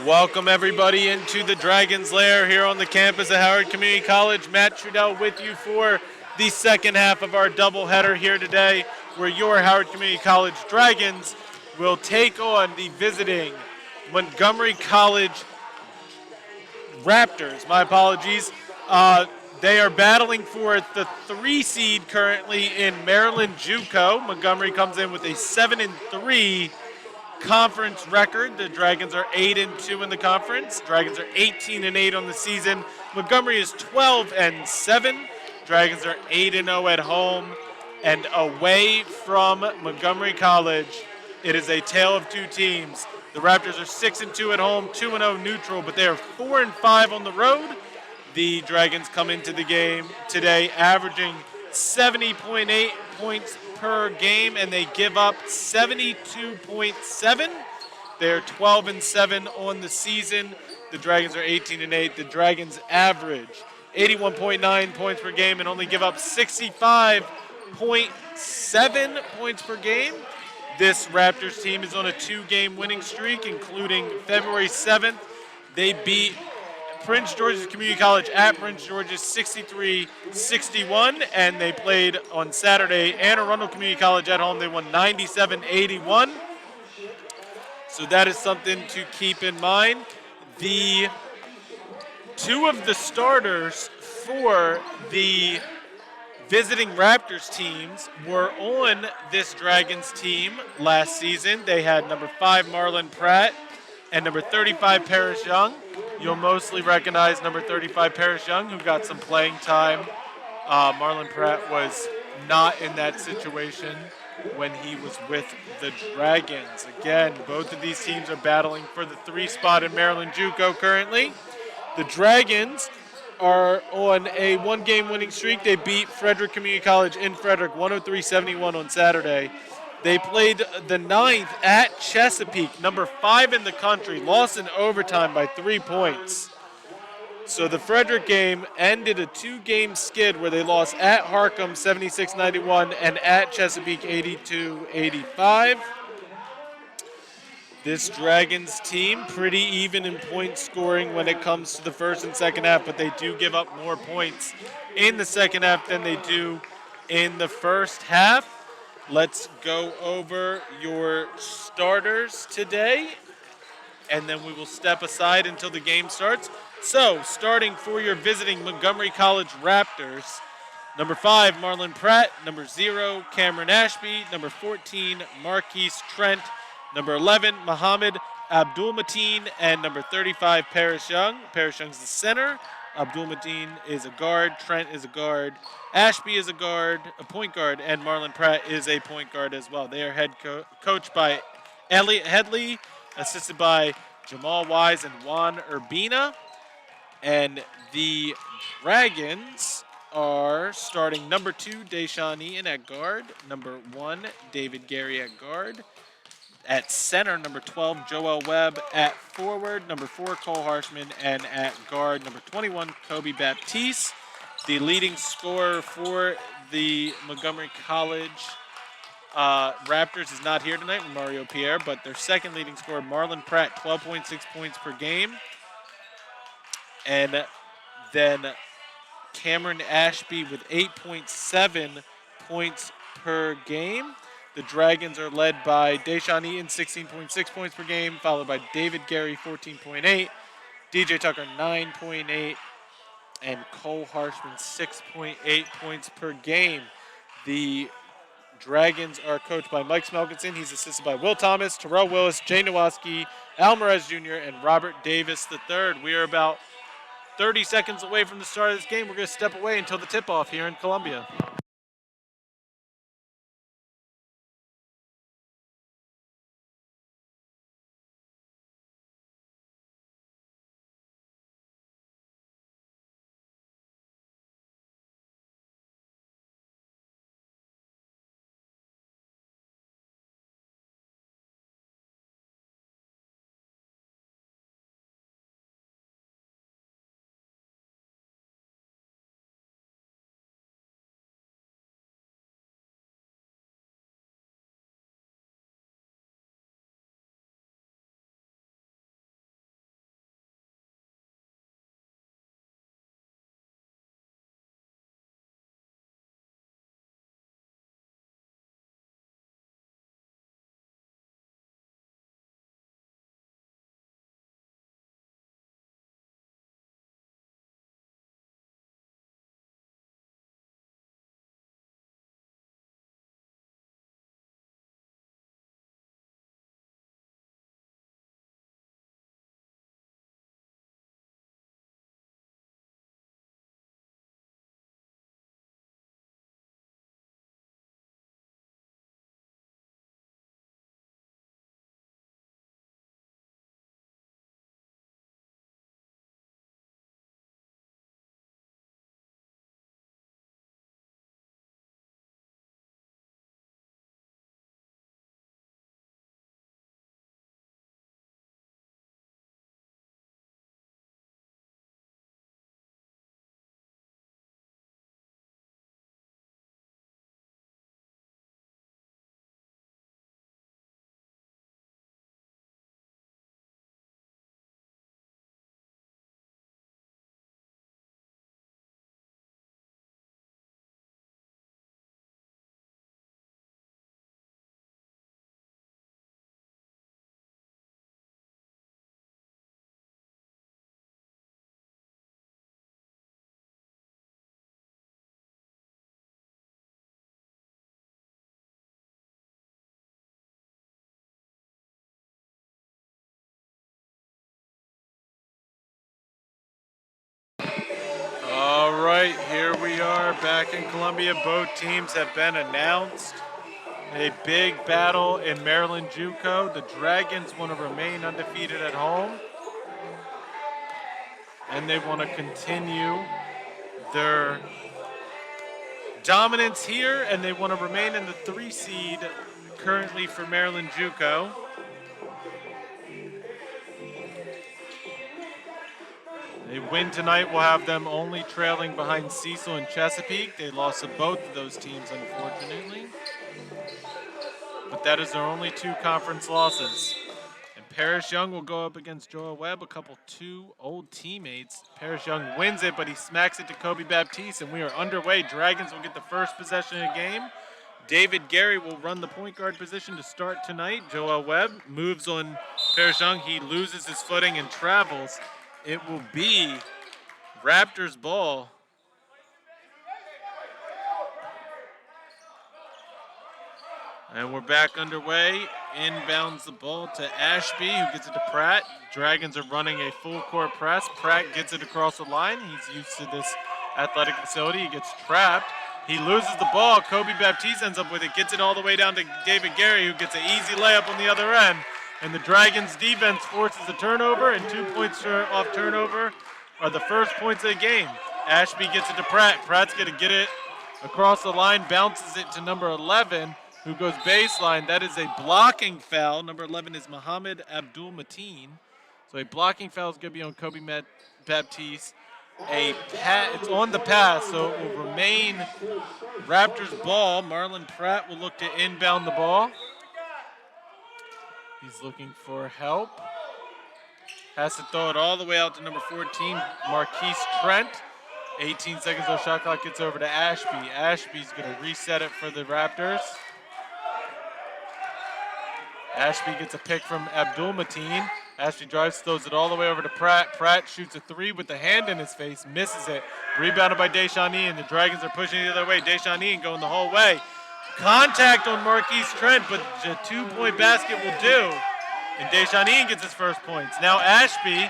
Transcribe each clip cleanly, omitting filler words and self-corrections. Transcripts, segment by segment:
Welcome everybody into the Dragon's Lair here on the campus of Howard Community College. Matt Trudell with you for the second half of our doubleheader here today, where your Howard Community College Dragons will take on the visiting Montgomery College Raptors. My apologies. They are battling for the 3 seed currently in Maryland JUCO. Montgomery comes in with a 7-3 conference record. The Dragons are 8-2 in the conference. Dragons are 18-8 on the season. Montgomery is 12-7. Dragons are 8-0 at home and away from Montgomery College. It is a tale of two teams. The Raptors are 6-2 at home, 2-0 neutral, but they are 4-5 on the road. The Dragons come into the game today averaging 70.8 points per game, and they give up 72.7. They're 12-7 on the season. The Dragons are 18-8. The Dragons average 81.9 points per game and only give up 65.7 points per game. This Raptors team is on a 2-game winning streak, including February 7th. They beat Prince George's Community College at Prince George's 63-61, and they played on Saturday Anne Arundel Community College at home. They won 97-81. So that is something to keep in mind. The two of the starters for the visiting Raptors teams were on this Dragons team last season. They had number 5 Marlon Pratt and number 35 Paris Young. You'll mostly recognize number 35 Paris Young, who got some playing time. Marlon Pratt was not in that situation when he was with the Dragons. Again, both of these teams are battling for the 3 spot in Maryland JUCO currently. The Dragons are on a 1-game winning streak. They beat Frederick Community College in Frederick 103-71 on Saturday. They played the 9th at Chesapeake, number 5 in the country, lost in overtime by 3 points. So the Frederick game ended a 2-game skid where they lost at Harcum 76-91 and at Chesapeake 82-85. This Dragons team pretty even in point scoring when it comes to the first and second half, but they do give up more points in the second half than they do in the first half. Let's go over your starters today, and then we will step aside until the game starts. So, starting for your visiting Montgomery College Raptors, number 5, Marlon Pratt, number 0, Cameron Ashby, number 14, Marquise Trent, number 11, Mohammed Abdul-Mateen, and number 35, Paris Young. Paris Young's the center. Abdul-Mateen is a guard. Trent is a guard. Ashby is a guard, a point guard, and Marlon Pratt is a point guard as well. They are coached by Elliot Headley, assisted by Jamal Wise and Juan Urbina. And the Dragons are starting number 2, Deshaun Eaton at guard, number 1, David Gary at guard. At center, number 12, Joel Webb. At forward, number 4, Cole Harshman. And at guard, number 21, Kobe Baptiste. The leading scorer for the Montgomery College Raptors is not here tonight, Mario Pierre, but their second leading scorer, Marlon Pratt, 12.6 points per game. And then Cameron Ashby with 8.7 points per game. The Dragons are led by Deshaun Eaton, 16.6 points per game, followed by David Gary, 14.8, DJ Tucker, 9.8, and Cole Harshman, 6.8 points per game. The Dragons are coached by Mike Smelkinson. He's assisted by Will Thomas, Terrell Willis, Jay Nowaski, Alvarez Jr., and Robert Davis III. We are about 30 seconds away from the start of this game. We're going to step away until the tip-off here in Columbia. here we are back in Columbia. Both teams have been announced. A big battle in Maryland JUCO. The Dragons want to remain undefeated at home, and they want to continue their dominance here, and they want to remain in the 3 seed currently for Maryland JUCO. They win tonight will have them only trailing behind Cecil and Chesapeake. They lost to both of those teams, unfortunately. But that is their only 2 conference losses. And Parrish Young will go up against Joel Webb, a couple 2 old teammates. Parrish Young wins it, but he smacks it to Kobe Baptiste, and we are underway. Dragons will get the first possession of the game. David Gary will run the point guard position to start tonight. Joel Webb moves on Parrish Young. He loses his footing and travels. It will be Raptors ball. And we're back underway. Inbounds the ball to Ashby, who gets it to Pratt. Dragons are running a full court press. Pratt gets it across the line. He's used to this athletic facility. He gets trapped. He loses the ball. Kobe Baptiste ends up with it. Gets it all the way down to David Gary, who gets an easy layup on the other end. And the Dragons defense forces a turnover, and 2 points off turnover are the first points of the game. Ashby gets it to Pratt. Pratt's going to get it across the line, bounces it to number 11, who goes baseline. That is a blocking foul. Number 11 is Muhammad Abdul Mateen. So a blocking foul is going to be on Kobe Baptiste. It's on the pass, so it will remain Raptors ball. Marlon Pratt will look to inbound the ball. He's looking for help. Has to throw it all the way out to number 14, Marquise Trent. 18 seconds on shot clock, gets over to Ashby. Ashby's going to reset it for the Raptors. Ashby gets a pick from Abdul Mateen. Ashby drives, throws it all the way over to Pratt. Pratt shoots a 3 with the hand in his face, misses it. Rebounded by Deshaun Ian. The Dragons are pushing the other way. Deshaun Ian going the whole way. Contact on Marquise Trent, but a 2-point basket will do. And Deshaun Ian gets his first points. Now Ashby,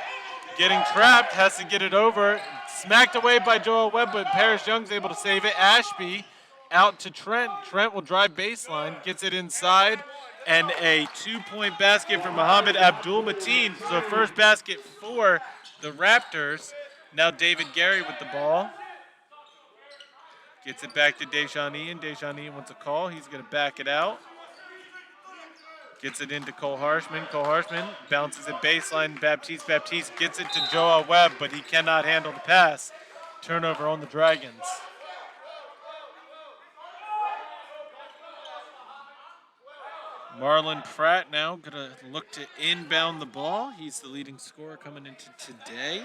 getting trapped, has to get it over. Smacked away by Joel Webb, but Parrish Young's able to save it. Ashby out to Trent. Trent will drive baseline, gets it inside, and a 2-point basket for Muhammad Abdul Mateen. So first basket for the Raptors. Now David Gary with the ball. Gets it back to Deshaun Ian. Deshaun Ian wants a call. He's going to back it out. Gets it into Cole Harshman. Cole Harshman bounces it baseline. Baptiste gets it to Joel Webb, but he cannot handle the pass. Turnover on the Dragons. Marlon Pratt now going to look to inbound the ball. He's the leading scorer coming into today.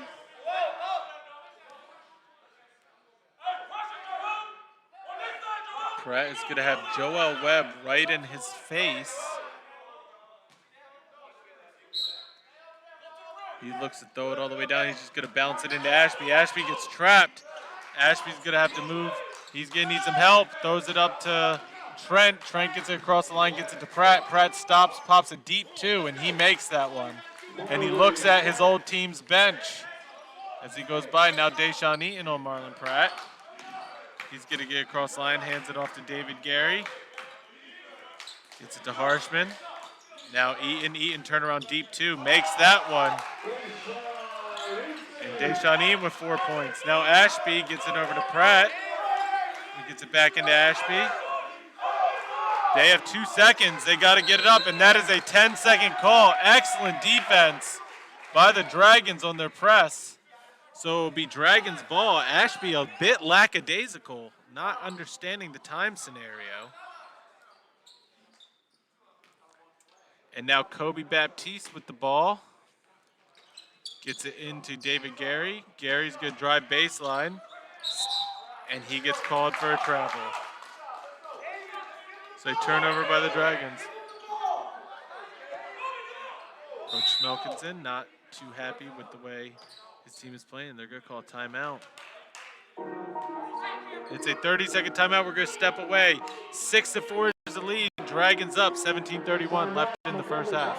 Pratt is going to have Joel Webb right in his face. He looks to throw it all the way down. He's just going to bounce it into Ashby. Ashby gets trapped. Ashby's going to have to move. He's going to need some help. Throws it up to Trent. Trent gets it across the line, gets it to Pratt. Pratt stops, pops a deep 2, and he makes that one. And he looks at his old team's bench as he goes by. Now Deshaun Eaton on Marlon Pratt. He's going to get across the line, hands it off to David Gary. Gets it to Harshman. Now Eaton turnaround deep 2, makes that one. And Deshaun Eaton with 4 points. Now Ashby gets it over to Pratt. He gets it back into Ashby. They have 2 seconds. They got to get it up, and that is a 10-second call. Excellent defense by the Dragons on their press. So it'll be Dragons ball. Ashby a bit lackadaisical, not understanding the time scenario. And now Kobe Baptiste with the ball. Gets it into David Gary. Gary's going to drive baseline. And he gets called for a travel. So a turnover by the Dragons. Coach Smelkinson not too happy with the way his team is playing. They're going to call a timeout. It's a 30-second timeout. We're going to step away. 6-4 is the lead. Dragons up, 17:31 left in the first half.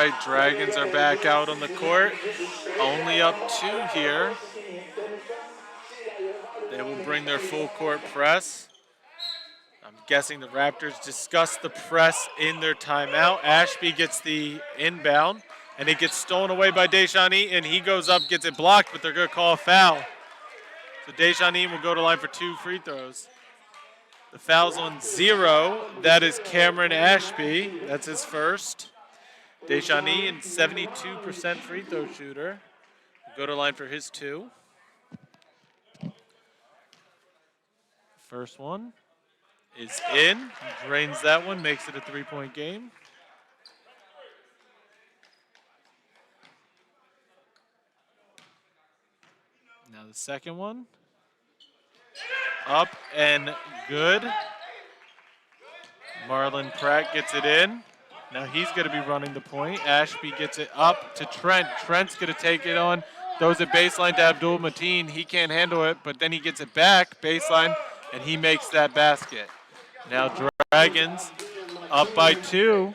right, Dragons are back out on the court. Only up 2 here. They will bring their full court press. I'm guessing the Raptors discussed the press in their timeout. Ashby gets the inbound, and it gets stolen away by Deshaun Eaton. He goes up, gets it blocked, but they're going to call a foul. So Deshaun Eaton will go to line for 2 free throws. The foul's on 0. That is Cameron Ashby. That's his first. Deshaun Eaton, 72% free throw shooter. Will go to line for his 2. First one is in. Drains that one, makes it a 3-point game. Now the second one. Up and good. Marlon Pratt gets it in. Now he's going to be running the point. Ashby gets it up to Trent. Trent's going to take it on. Throws it baseline to Abdul Mateen. He can't handle it, but then he gets it back baseline, and he makes that basket. Now Dragons up by 2.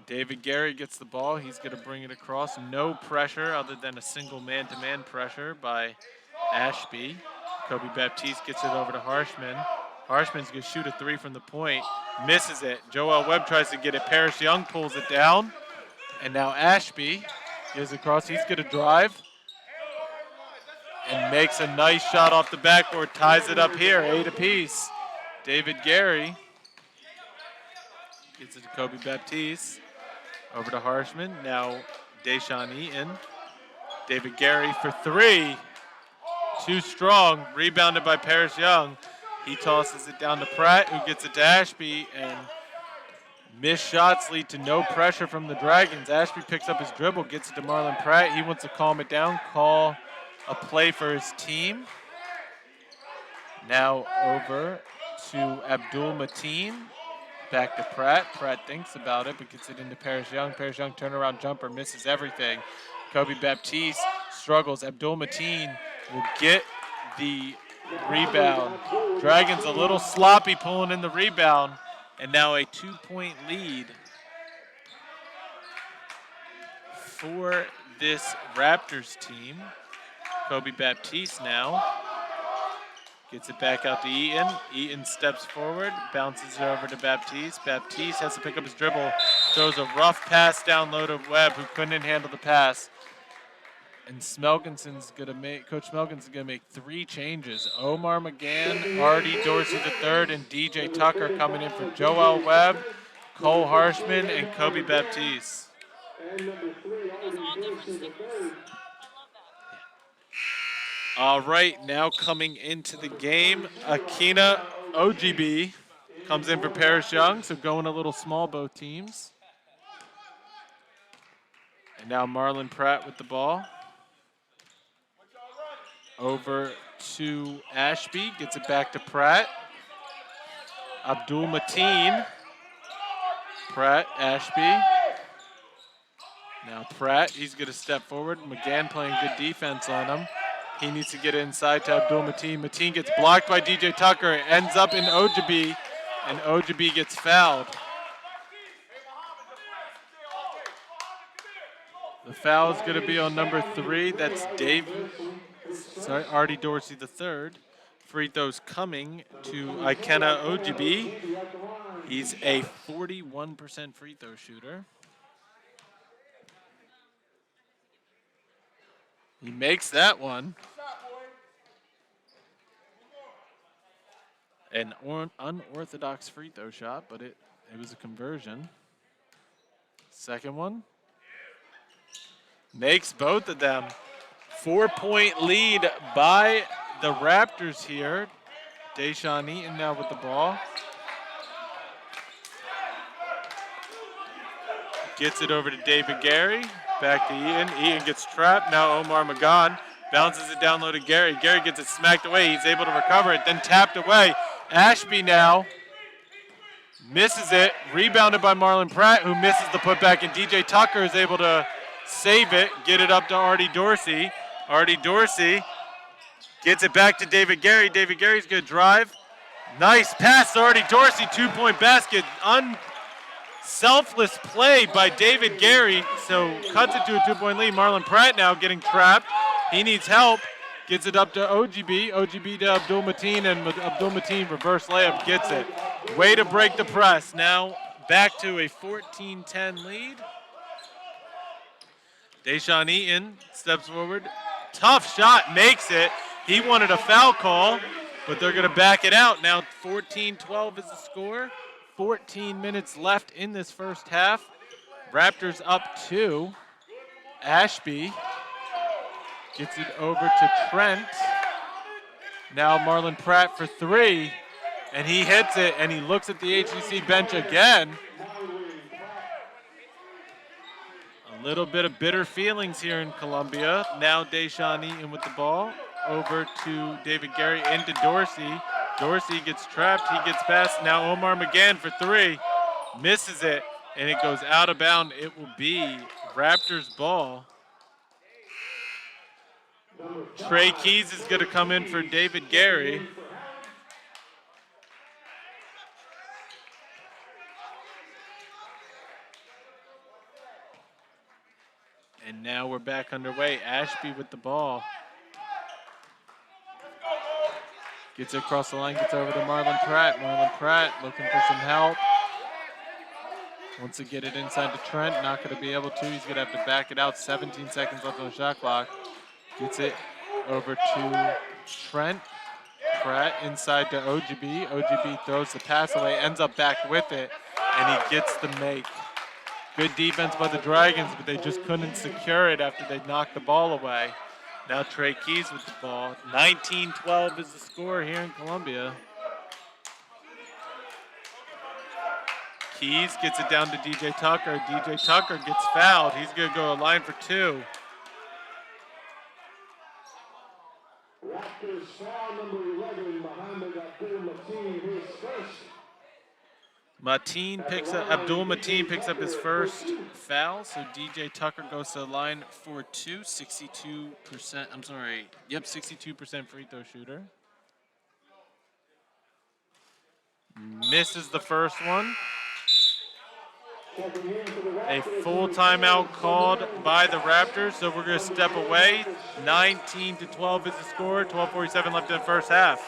David Gary gets the ball. He's going to bring it across. No pressure other than a single man-to-man pressure by Ashby. Kobe Baptiste gets it over to Harshman. Harshman's going to shoot a 3 from the point. Misses it. Joel Webb tries to get it. Paris Young pulls it down. And now Ashby gives it across. He's going to drive and makes a nice shot off the backboard. Ties it up here, 8 apiece. David Gary gets it to Kobe Baptiste. Over to Harshman. Now Deshaun Eaton. David Gary for 3. Too strong. Rebounded by Paris Young. He tosses it down to Pratt, who gets it to Ashby, and missed shots lead to no pressure from the Dragons. Ashby picks up his dribble, gets it to Marlon Pratt. He wants to calm it down, call a play for his team. Now over to Abdul Mateen. Back to Pratt. Pratt thinks about it, but gets it into Paris Young. Paris Young turnaround jumper, misses everything. Kobe Baptiste struggles. Abdul Mateen will get the rebound. Dragons a little sloppy pulling in the rebound, and now a 2-point lead for this Raptors team. Kobe Baptiste now gets it back out to Eaton. Eaton steps forward, bounces it over to Baptiste. Baptiste has to pick up his dribble, throws a rough pass down low to Webb, who couldn't handle the pass. And Coach Smelkinson's gonna make 3 changes. Omar McGann, Artie Dorsey III, and DJ Tucker coming in for Joel Webb, Cole Harshman, and Kobe Baptiste. All right, now coming into the game, Akina OGB comes in for Paris Young, so going a little small both teams. And now Marlon Pratt with the ball. Over to Ashby, gets it back to Pratt. Abdul Mateen. Pratt, Ashby. Now Pratt, he's going to step forward. McGann playing good defense on him. He needs to get inside to Abdul Mateen. Mateen gets blocked by DJ Tucker. It ends up in Ojabi, and Ojabi gets fouled. The foul is going to be on number 3. That's Artie Dorsey III. Free throws coming to Ikenna Ojabi. He's a 41% free throw shooter. He makes that one. An unorthodox free throw shot, but it was a conversion. Second one. Makes both of them. 4-point lead by the Raptors here. Deshaun Eaton now with the ball. Gets it over to David Gary. Back to Eaton. Eaton gets trapped. Now Omar McGann bounces it down low to Gary. Gary gets it smacked away. He's able to recover it, then tapped away. Ashby now misses it. Rebounded by Marlon Pratt, who misses the putback, and DJ Tucker is able to save it, get it up to Artie Dorsey. Artie Dorsey gets it back to David Gary. David Gary's going to drive. Nice pass to Artie Dorsey. 2-point basket. Selfless play by David Gary, so cuts it to a 2-point lead. Marlon Pratt now getting trapped. He needs help. Gets it up to OGB. OGB to Abdul Mateen, and Abdul Mateen reverse layup gets it. Way to break the press. Now back to a 14-10 lead. Deshaun Eaton steps forward. Tough shot, makes it. He wanted a foul call, but they're going to back it out. Now 14-12 is the score. 14 minutes left in this first half. Raptors up 2. Ashby gets it over to Trent. Now Marlon Pratt for 3, and he hits it, and he looks at the HCC bench again. A little bit of bitter feelings here in Columbia. Now Deshaun Eaton with the ball. Over to David Gary, into Dorsey. Dorsey gets trapped, he gets past. Now Omar McGann for 3. Misses it, and it goes out of bounds. It will be Raptors ball. Trey Keys is going to come in for David Gary. And now we're back underway. Ashby with the ball. Gets it across the line, gets over to Marlon Pratt. Marlon Pratt looking for some help. Wants to get it inside to Trent, not going to be able to. He's going to have to back it out. 17 seconds left on the shot clock. Gets it over to Trent. Pratt inside to OGB. OGB throws the pass away, ends up back with it, and he gets the make. Good defense by the Dragons, but they just couldn't secure it after they knocked the ball away. Now Trey Keys with the ball. 19-12 is the score here in Columbia. Keys gets it down to DJ Tucker. DJ Tucker gets fouled. He's going to go a line for 2. Raptors foul number 11, Mohamed Abdul Mateen, his first. Abdul Mateen picks up his first foul, so DJ Tucker goes to the line for 2, 62%, 62% free throw shooter. Misses the first one. A full timeout called by the Raptors, so we're going to step away. 19-12 is the score, 12:47 left in the first half.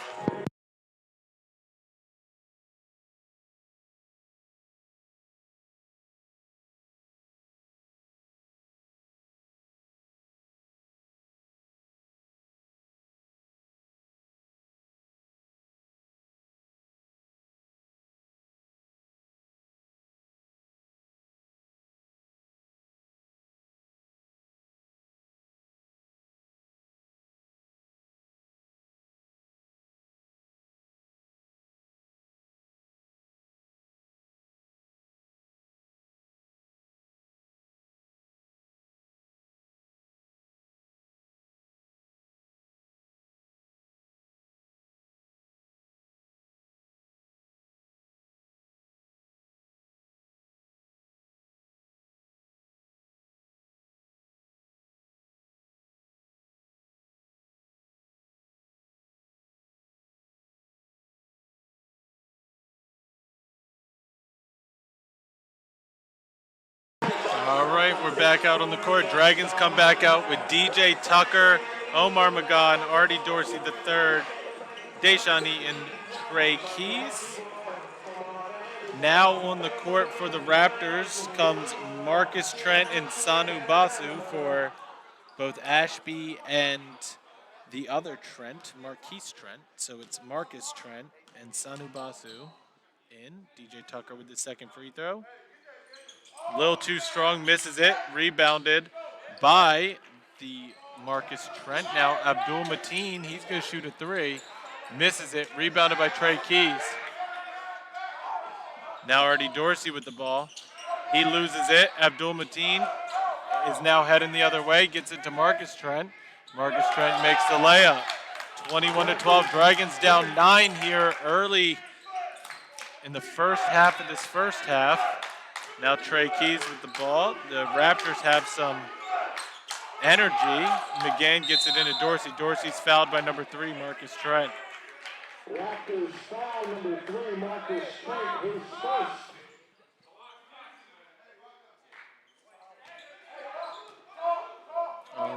All right, we're back out on the court. Dragons come back out with DJ Tucker, Omar McGann, Artie Dorsey III, Deshaun Eaton, Trey Keys. Now on the court for the Raptors comes Marcus Trent and Sanu Basu for both Ashby and the other Trent, Marquise Trent. So it's Marcus Trent and Sanu Basu in. DJ Tucker with the second free throw. A little too strong, misses it. Rebounded by the Marcus Trent. Now Abdul Mateen, he's going to shoot a 3. Misses it. Rebounded by Trey Keys. Now Artie Dorsey with the ball. He loses it. Abdul Mateen is now heading the other way. Gets it to Marcus Trent. Marcus Trent makes the layup. 21-12. Dragons down 9 here early in the first half of this first half. Now Trey Keys with the ball. The Raptors have some energy. McGann gets it into Dorsey. Dorsey's fouled by number 3, Marcus Trent. Raptors foul number 3, Marcus Trent, his first.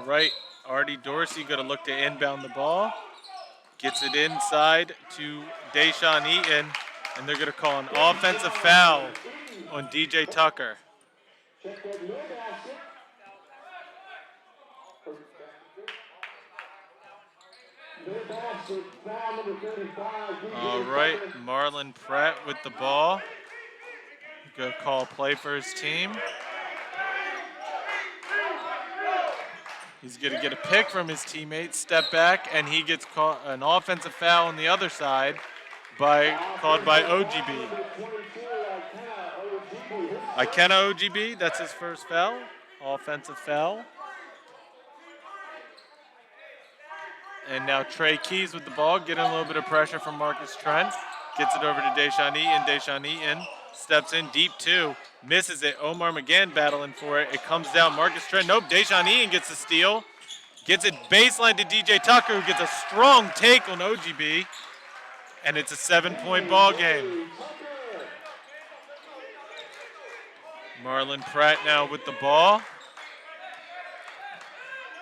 All right, Artie Dorsey going to look to inbound the ball. Gets it inside to Deshaun Eaton, and they're going to call an offensive foul on DJ Tucker. Check that no basket. No basket. Foul number 35. All right, Marlon Pratt with the ball. Going to call play for his team. He's going to get a pick from his teammates, step back, and he gets called an offensive foul on the other side called by OGB. Ikena OGB, that's his first foul, offensive foul. And now Trey Keys with the ball, getting a little bit of pressure from Marcus Trent. Gets it over to Deshaun Eaton. Deshaun Eaton steps in deep two, misses it. Omar McGann battling for it. It comes down. Marcus Trent, nope. Deshaun Eaton gets the steal. Gets it baseline to DJ Tucker, who gets a strong take on OGB. And it's a 7-point ball game. Marlon Pratt now with the ball.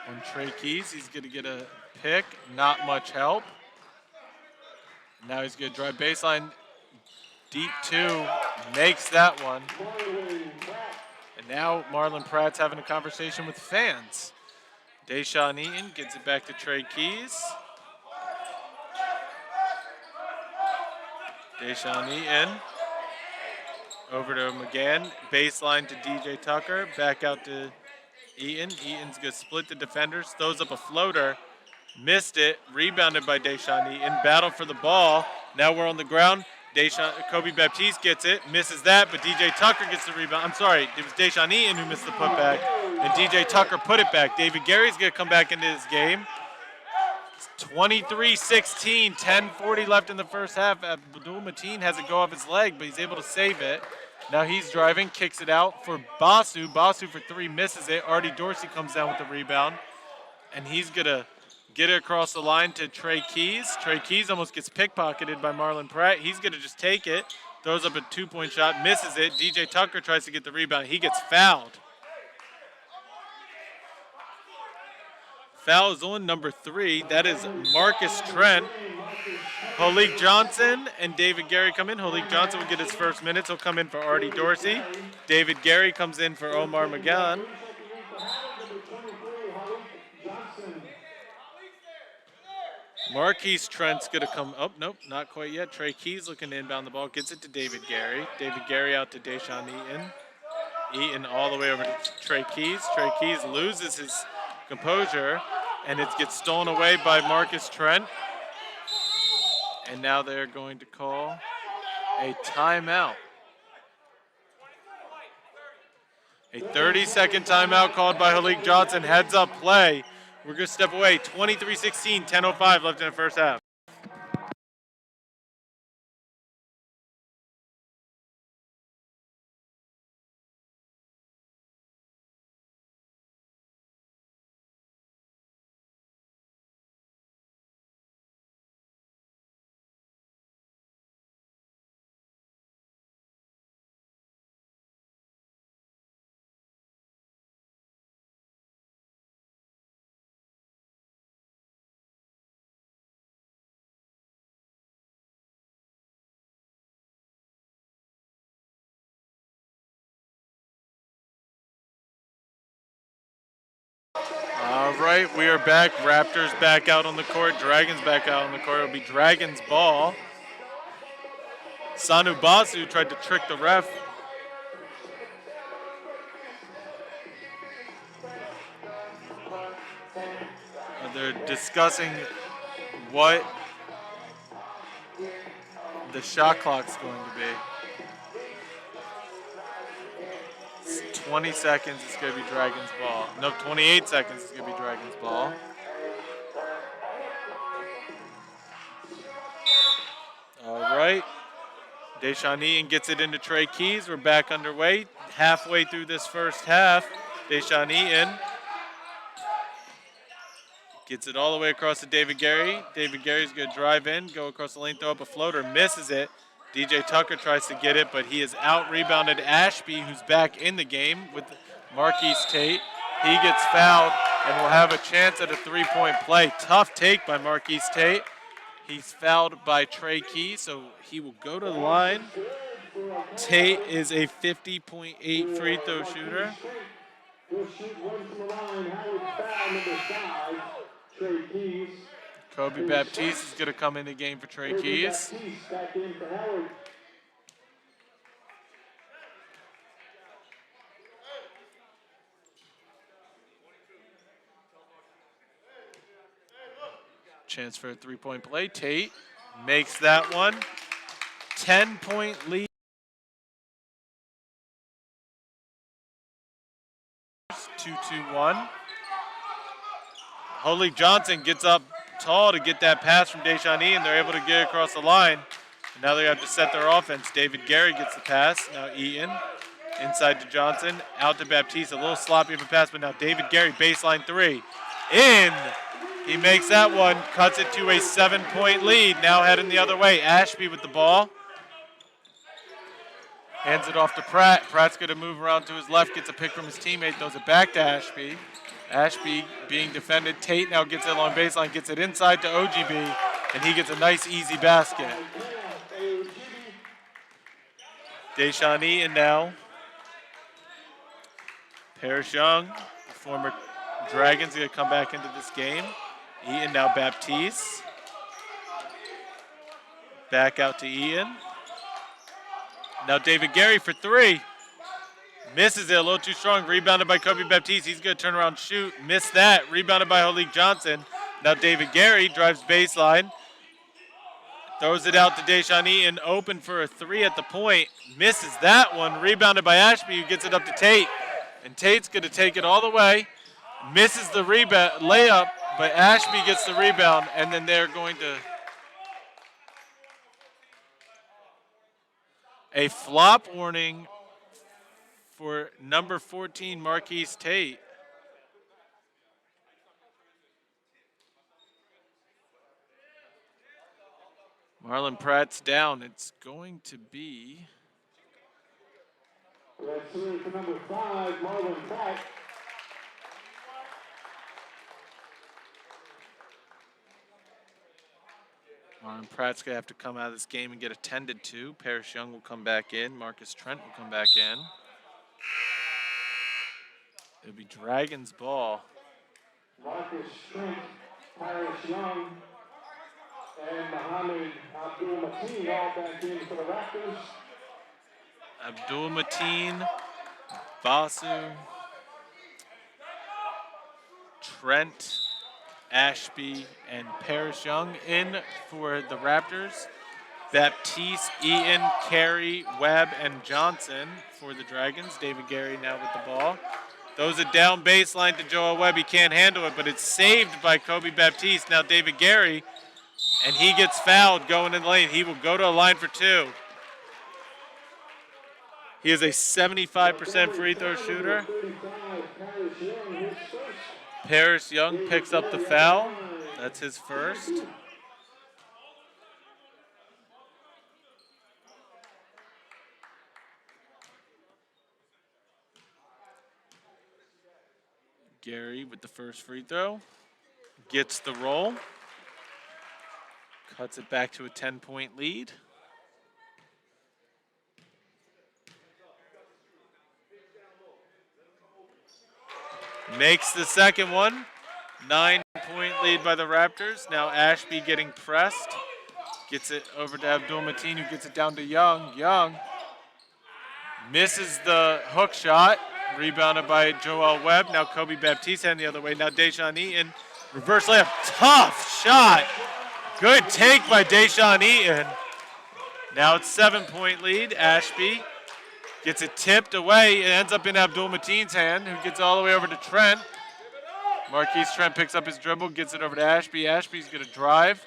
On Trey Keys, he's going to get a pick. Not much help. Now he's going to drive baseline. Deep two, makes that one. And now Marlon Pratt's having a conversation with fans. Deshaun Eaton gets it back to Trey Keys. Deshaun Eaton over to McGann. Baseline to DJ Tucker. Back out to Eaton. Eaton's going to split the defenders. Throws up a floater. Missed it. Rebounded by Deshaun Eaton. Battle for the ball. Now we're on the ground. Kobe Baptiste gets it. Misses that, but DJ Tucker gets the rebound. I'm sorry. It was Deshaun Eaton who missed the putback. And DJ Tucker put it back. David Gary's going to come back into this game. 23-16, 10:40 left in the first half. Abdul Mateen has it go off his leg, but he's able to save it. Now he's driving, kicks it out for Basu. Basu for three, misses it. Artie Dorsey comes down with the rebound, and he's going to get it across the line to Trey Keys. Trey Keys almost gets pickpocketed by Marlon Pratt. He's going to just take it, throws up a two-point shot, misses it. DJ Tucker tries to get the rebound. He gets fouled. Foul is on number 3. That is Marcus Trent. Holik Johnson and David Gary come in. Holik Johnson will get his first minutes. He'll come in for Artie Dorsey. David Gary comes in for Omar McGann. Marquise Trent's going to come. Oh, nope, not quite yet. Trey Keys looking to inbound the ball. Gets it to David Gary. David Gary out to Deshaun Eaton. Eaton all the way over to Trey Keys. Trey Keys loses his composure, and it gets stolen away by Marcus Trent. And now they're going to call a timeout. A 30-second timeout called by Holik Johnson. Heads up play. We're going to step away. 23-16, 10:05 left in the first half. All right, we are back. Raptors back out on the court. Dragons back out on the court. It'll be Dragons ball. Sanu Basu tried to trick the ref. They're discussing what the shot clock's going to be. 20 seconds, it's going to be Dragons ball. No, 28 seconds, it's going to be Dragons ball. All right. Deshaun Eaton gets it into Trey Keys. We're back underway. Halfway through this first half, Deshaun Eaton gets it all the way across to David Gary. David Gary's going to drive in, go across the lane, throw up a floater, misses it. DJ Tucker tries to get it, but he is out-rebounded Ashby, who's back in the game with Marquise Tate. He gets fouled and will have a chance at a three-point play. Tough take by Marquise Tate. He's fouled by Trey Key, so he will go to the line. Tate is a 50.8 free throw shooter. Will shoot one from the line. Howard foul number 5. Trey Keys. Kobe Baptiste is going to come in the game for Trey Keys. Baptiste back in for Howard. Chance for a three-point play. Tate makes that one. 10-point lead. 2-2-1. Holy Johnson gets up tall to get that pass from Deshawnee, and they're able to get across the line. And now they have to set their offense. David Gary gets the pass. Now Eaton inside to Johnson. Out to Baptiste. A little sloppy of a pass, but now David Gary, baseline three. In. He makes that one. Cuts it to a 7-point lead. Now heading the other way. Ashby with the ball. Hands it off to Pratt. Pratt's going to move around to his left, gets a pick from his teammate, throws it back to Ashby. Ashby being defended. Tate now gets it along baseline, gets it inside to OGB, and he gets a nice, easy basket. Deshaun Eaton now. Parrish Young, the former Dragons, going to come back into this game. Eaton now Baptiste. Back out to Eaton. Now David Gary for three. Misses it a little too strong. Rebounded by Kobe Baptiste. He's going to turn around, shoot. Missed that. Rebounded by Holik Johnson. Now David Gary drives baseline. Throws it out to Deshaun Eaton. Open for a three at the point. Misses that one. Rebounded by Ashby, who gets it up to Tate. And Tate's going to take it all the way. Misses the rebound layup, but Ashby gets the rebound. And then they're going to... A flop warning for number 14, Marquise Tate. Marlon Pratt's down. It's going to be... That's for number 5, Marlon Pratt. Marlon Pratt's going to have to come out of this game and get attended to. Parrish Young will come back in. Marcus Trent will come back in. It'll be Dragons ball. Marcus Trent, Parrish Young, and Mohamed Abdul-Mateen all back in for the Raptors. Abdul-Mateen, Basu, Trent, Ashby, and Parrish Young in for the Raptors. Baptiste, Eaton, Carey, Webb, and Johnson for the Dragons. David Gary now with the ball. Throws it down baseline to Joel Webb. He can't handle it, but it's saved by Kobe Baptiste. Now David Gary, and he gets fouled going in the lane. He will go to a line for two. He is a 75% free throw shooter. Parrish Young picks up the foul. That's his first. Gary with the first free throw. Gets the roll. Cuts it back to a 10-point lead. Makes the second one. 9-point lead by the Raptors. Now Ashby getting pressed. Gets it over to Abdul-Mateen, who gets it down to Young. Young misses the hook shot. Rebounded by Joel Webb. Now Kobe Baptiste heading the other way. Now Deshaun Eaton. Reverse layup. Tough shot. Good take by Deshaun Eaton. Now it's 7-point lead. Ashby gets it tipped away. It ends up in Abdul-Mateen's hand, who gets all the way over to Trent. Marquise Trent picks up his dribble, gets it over to Ashby. Ashby's going to drive,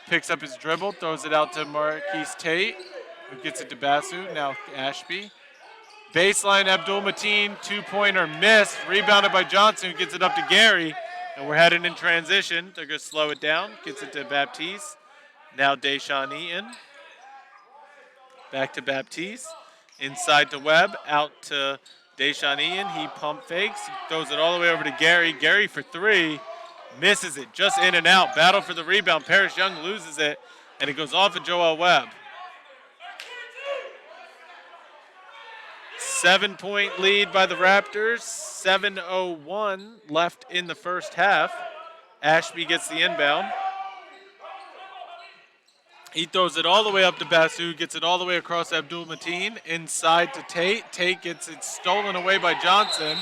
picks up his dribble, throws it out to Marquise Tate, who gets it to Basu. Now Ashby. Baseline Abdul-Mateen, two-pointer missed. Rebounded by Johnson, who gets it up to Gary. And we're heading in transition. They're going to slow it down. Gets it to Baptiste. Now Deshaun Eaton. Back to Baptiste. Inside to Webb. Out to Deshaun Ian, he pump fakes, throws it all the way over to Gary. Gary for three, misses it, just in and out. Battle for the rebound. Paris Young loses it, and it goes off of Joel Webb. 7-point lead by the Raptors. 7:01 left in the first half. Ashby gets the inbound. He throws it all the way up to Basu, gets it all the way across Abdul Mateen, inside to Tate. Tate gets it stolen away by Johnson,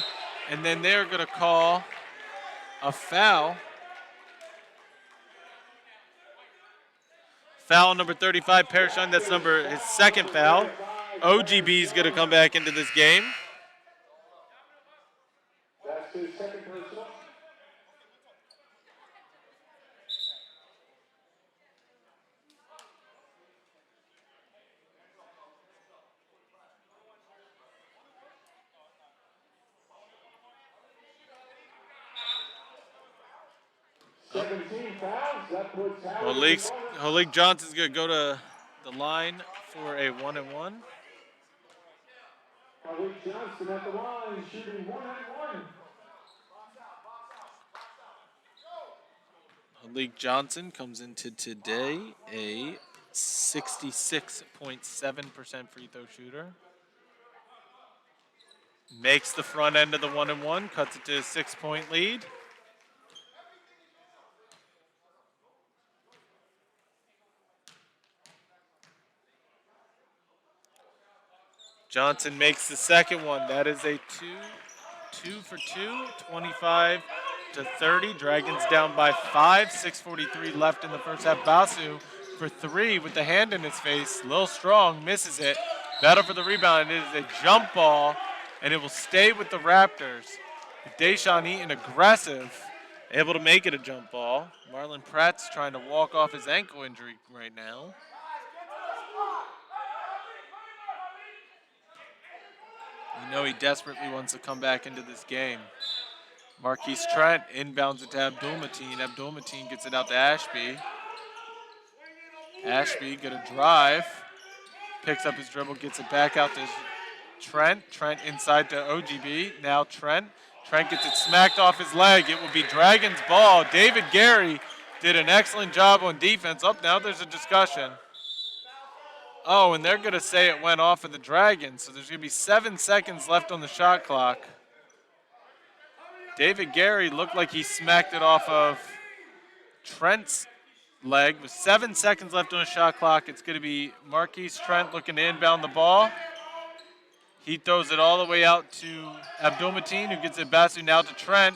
and then they're going to call a foul. Foul number 35, Paris Young, that's his second foul. OGB is going to come back into this game. That's his second personal. Holik Johnson's going to go to the line for a 1-and-1. Holik Johnson at the line, shooting 1-and-1. Holik Johnson comes into today a 66.7% free throw shooter. Makes the front end of the 1-and-1, cuts it to a 6-point lead. Johnson makes the second one. That is a two for two, 25-30. Dragons down by 5, 6:43 left in the first half. Basu for three with the hand in his face. Lil Strong misses it. Battle for the rebound. It is a jump ball, and it will stay with the Raptors. Deshaun Eaton aggressive, able to make it a jump ball. Marlon Pratt's trying to walk off his ankle injury right now. You know he desperately wants to come back into this game. Marquise Trent inbounds it to Abdul Mateen. Abdul Mateen gets it out to Ashby. Ashby gonna drive. Picks up his dribble, gets it back out to Trent. Trent inside to OGB. Now Trent. Trent gets it smacked off his leg. It will be Dragons ball. David Gary did an excellent job on defense. Up now there's a discussion. Oh, and they're going to say it went off of the Dragons, so there's going to be 7 seconds left on the shot clock. David Gary looked like he smacked it off of Trent's leg with 7 seconds left on the shot clock. It's going to be Marquise Trent looking to inbound the ball. He throws it all the way out to Abdul Mateen, who gets it Basu now to Trent.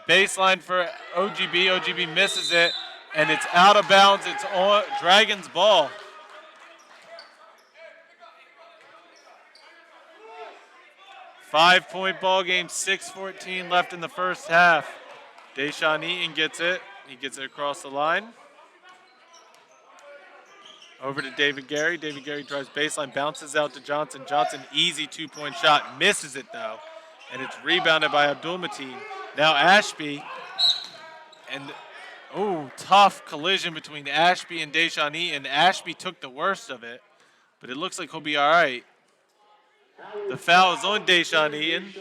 Baseline for OGB. OGB misses it, and it's out of bounds. It's on Dragons ball. 5-point ball game, 6:14 left in the first half. Deshaun Eaton gets it. He gets it across the line. Over to David Gary. David Gary drives baseline, bounces out to Johnson. Johnson, easy 2-point shot, misses it though. And it's rebounded by Abdul Mateen. Now Ashby. And, tough collision between Ashby and Deshaun Eaton. Ashby took the worst of it, but it looks like he'll be all right. The foul is on Deshaun Eaton.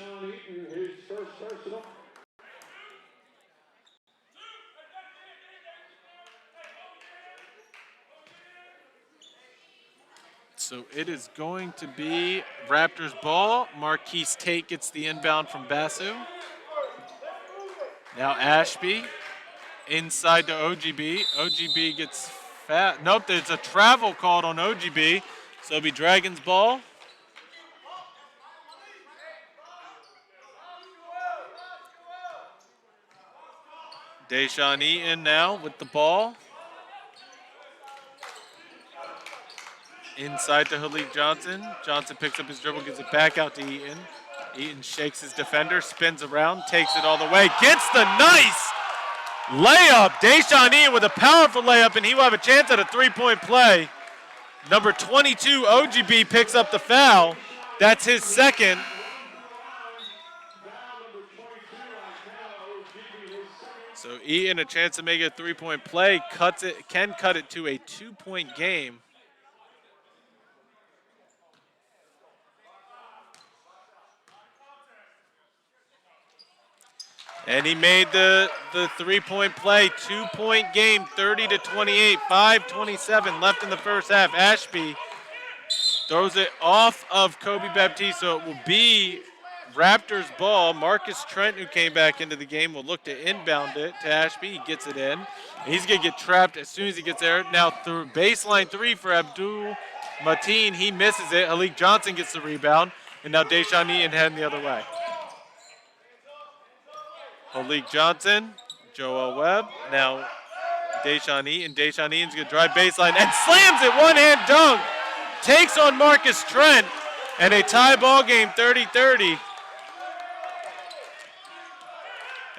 So it is going to be Raptors ball. Marquise Tate gets the inbound from Basu. Now Ashby inside to OGB. OGB gets fat. Nope, there's a travel called on OGB. So it'll be Dragons ball. Deshaun Eaton now with the ball. Inside to Holik Johnson. Johnson picks up his dribble, gives it back out to Eaton. Eaton shakes his defender, spins around, takes it all the way, gets the nice layup. Deshaun Eaton with a powerful layup, and he will have a chance at a 3-point play. Number 22, OGB, picks up the foul. That's his second. So Eaton a chance to make it a 3-point play, can cut it to a 2-point game. And he made the 3-point play. 2-point game, 30-28, 5:27 left in the first half. Ashby throws it off of Kobe Baptiste, so it will be Raptors ball. Marcus Trent, who came back into the game, will look to inbound it to Ashby. He gets it in. He's going to get trapped as soon as he gets there. Now through baseline three for Abdul Mateen. He misses it. Halik Johnson gets the rebound. And now Deshaun Eaton heading the other way. Halik Johnson, Joel Webb. Now Deshaun Eaton. Deshaun Eaton's going to drive baseline and slams it. One-hand dunk. Takes on Marcus Trent. And a tie ball game, 30-30.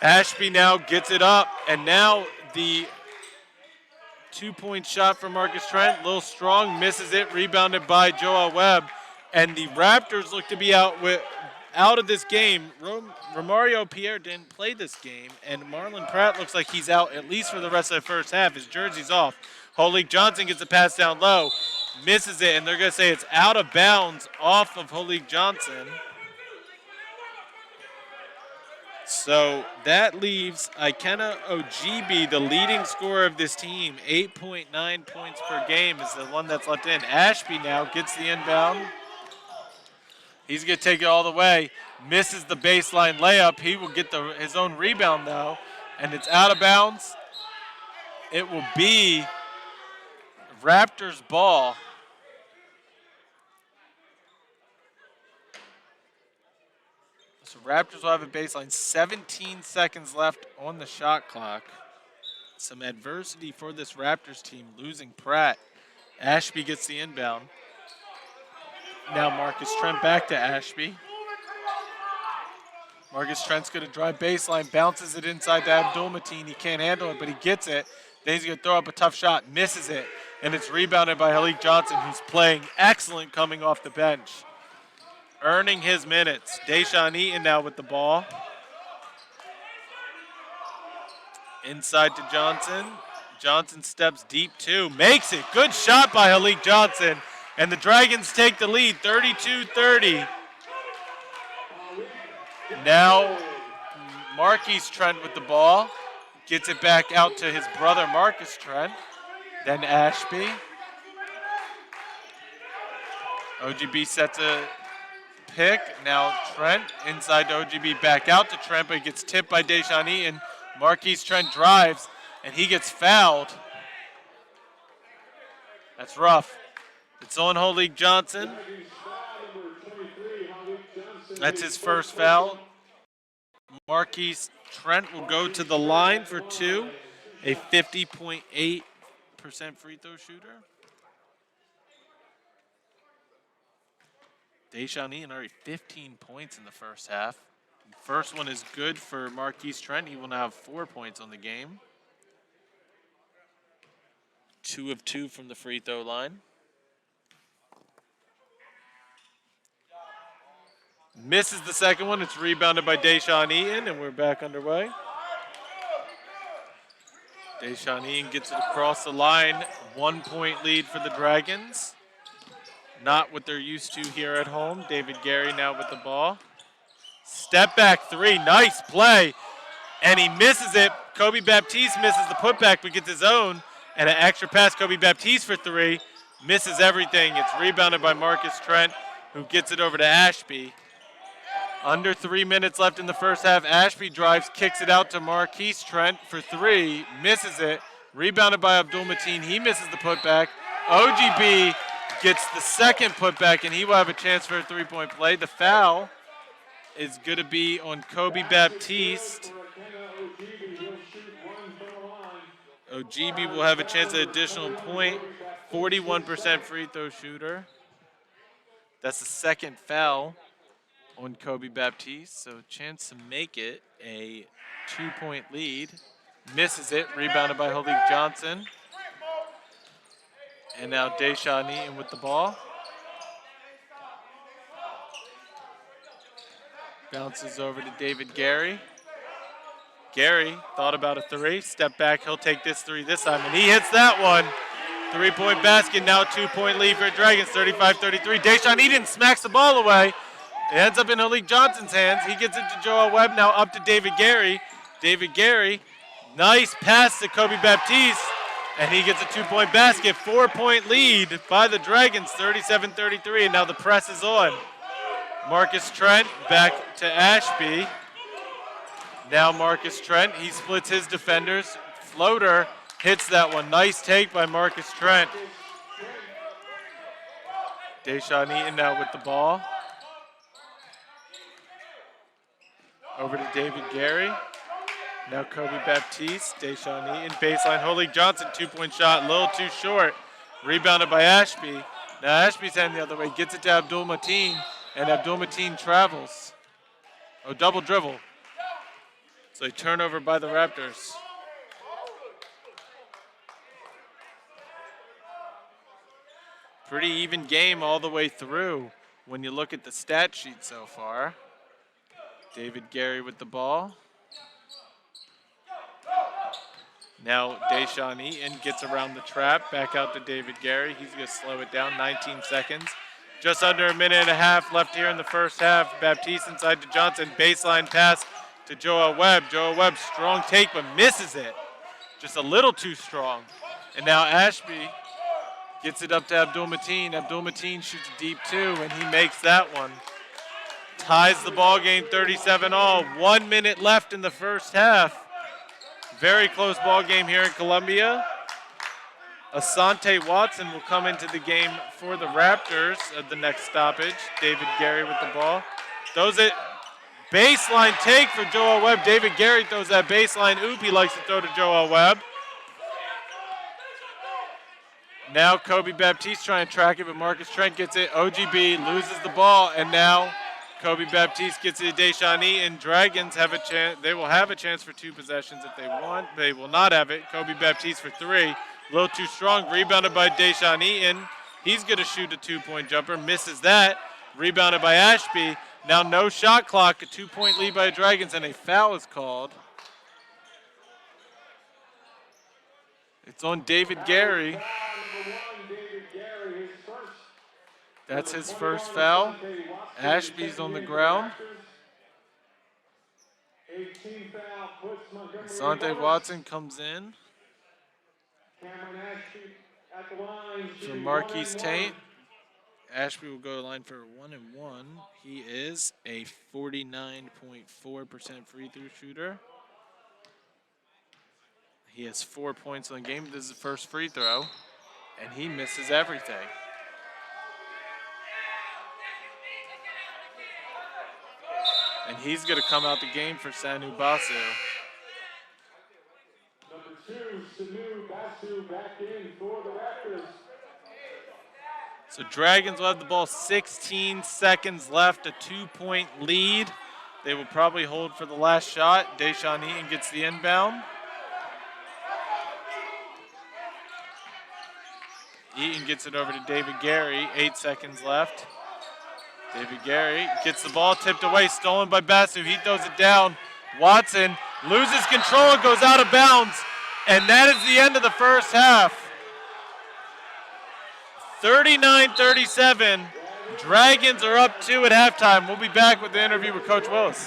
Ashby now gets it up. And now the 2-point shot from Marcus Trent. A little strong, misses it. Rebounded by Joel Webb. And the Raptors look to be out of this game. Romario Pierre didn't play this game, and Marlon Pratt looks like he's out at least for the rest of the first half. His jersey's off. Halik Johnson gets the pass down low, misses it, and they're going to say it's out of bounds off of Halik Johnson. So that leaves Ikenna Ojibi, the leading scorer of this team. 8.9 points per game is the one that's left in. Ashby now gets the inbound. He's going to take it all the way. Misses the baseline layup. He will get his own rebound, though, and it's out of bounds. It will be Raptors ball. So Raptors will have a baseline. 17 seconds left on the shot clock. Some adversity for this Raptors team, losing Pratt. Ashby gets the inbound. Now Marcus Trent back to Ashby. Marcus Trent's going to drive baseline, bounces it inside to Abdul Mateen. He can't handle it, but he gets it. Then he's going to throw up a tough shot, misses it, and it's rebounded by Halik Johnson, who's playing excellent coming off the bench. Earning his minutes. Deshaun Eaton now with the ball. Inside to Johnson. Johnson steps deep too, makes it. Good shot by Halik Johnson. And the Dragons take the lead, 32-30. Now, Marquise Trent with the ball. Gets it back out to his brother, Marcus Trent. Then Ashby. OGB sets a pick. Now Trent inside to OGB, back out to Trent, but he gets tipped by Deshaun Eaton. Marquise Trent drives, and he gets fouled. That's rough. It's on Halik Johnson. That's his first foul. Marquise Trent will go to the line for two. A 50.8% free throw shooter. Deshaun Eaton already 15 points in the first half. First one is good for Marquise Trent. He will now have 4 points on the game. 2 of 2 from the free throw line. Misses the second one. It's rebounded by Deshaun Eaton, and we're back underway. Deshaun Eaton gets it across the line. 1 point lead for the Dragons. Not what they're used to here at home. David Gary now with the ball. Step back three. Nice play. And he misses it. Kobe Baptiste misses the putback, but gets his own. And an extra pass. Kobe Baptiste for three. Misses everything. It's rebounded by Marcus Trent, who gets it over to Ashby. Under 3 minutes left in the first half. Ashby drives, kicks it out to Marquise Trent for three. Misses it. Rebounded by Abdul Mateen. He misses the putback. OGB gets the second putback, and he will have a chance for a three-point play. The foul is going to be on Kobe Baptiste. OGB will have a chance at additional point. 41% free throw shooter. That's the second foul on Kobe Baptiste, so chance to make it a 2-point lead. Misses it, rebounded by Halik Johnson. And now Deshaun Eaton with the ball. Bounces over to David Gary. Gary thought about a three, step back, he'll take this three this time, and he hits that one. 3-point basket, now 2-point lead for Dragons, 35-33. Deshaun Eaton smacks the ball away. It ends up in Halik Johnson's hands. He gets it to Joel Webb, now up to David Gary. David Gary, nice pass to Kobe Baptiste, and he gets a 2-point basket. 4-point lead by the Dragons, 37-33, and now the press is on. Marcus Trent back to Ashby. Now Marcus Trent, he splits his defenders. Floater hits that one. Nice take by Marcus Trent. Deshaun Eaton now with the ball. Over to David Gary. Now Kobe Baptiste, Deshaun Eaton, baseline. Holy Johnson, 2-point shot, a little too short. Rebounded by Ashby. Now Ashby's heading the other way, gets it to Abdul Mateen, and Abdul Mateen travels. Oh, double dribble. So a turnover by the Raptors. Pretty even game all the way through when you look at the stat sheet so far. David Gary with the ball. Now Deshaun Eaton gets around the trap, back out to David Gary. He's going to slow it down, 19 seconds. Just under a minute and a half left here in the first half. Baptiste inside to Johnson, baseline pass to Joel Webb. Joel Webb, strong take, but misses it. Just a little too strong. And now Ashby gets it up to Abdul Mateen. Abdul Mateen shoots deep too, and he makes that one. Ties the ball game 37-all. 1 minute left in the first half. Very close ball game here in Columbia. Asante Watson will come into the game for the Raptors at the next stoppage. David Gary with the ball. Throws it. Baseline take for Joel Webb. David Gary throws that baseline oop he likes to throw to Joel Webb. Now Kobe Baptiste trying to track it, but Marcus Trent gets it. OGB loses the ball, and now Kobe Baptiste gets it to Deshaun Eaton. Dragons have a chance. They will have a chance for 2 possessions if they want. They will not have it. Kobe Baptiste for 3. A little too strong. Rebounded by Deshaun Eaton. He's going to shoot a 2-point jumper. Misses that. Rebounded by Ashby. Now no shot clock. A 2-point lead by the Dragons, and a foul is called. It's on David Gary. That's his first foul. Ashby's on the ground. Asante Watson comes in for Marquise Tate. Ashby will go to the line for 1 and 1. He is a 49.4% free throw shooter. He has 4 points on the game. This is his first free throw, and he misses everything. And he's going to come out the game for Sanu Basu. Number 2, Sanu Basu back in for the Raptors. So Dragons will have the ball, 16 seconds left, a 2-point lead. They will probably hold for the last shot. Deshaun Eaton gets the inbound. Eaton gets it over to David Gary, 8 seconds left. David Gary gets the ball tipped away, stolen by Basu. He throws it down. Watson loses control and goes out of bounds. And that is the end of the first half. 39-37. Dragons are up 2 at halftime. We'll be back with the interview with Coach Willis.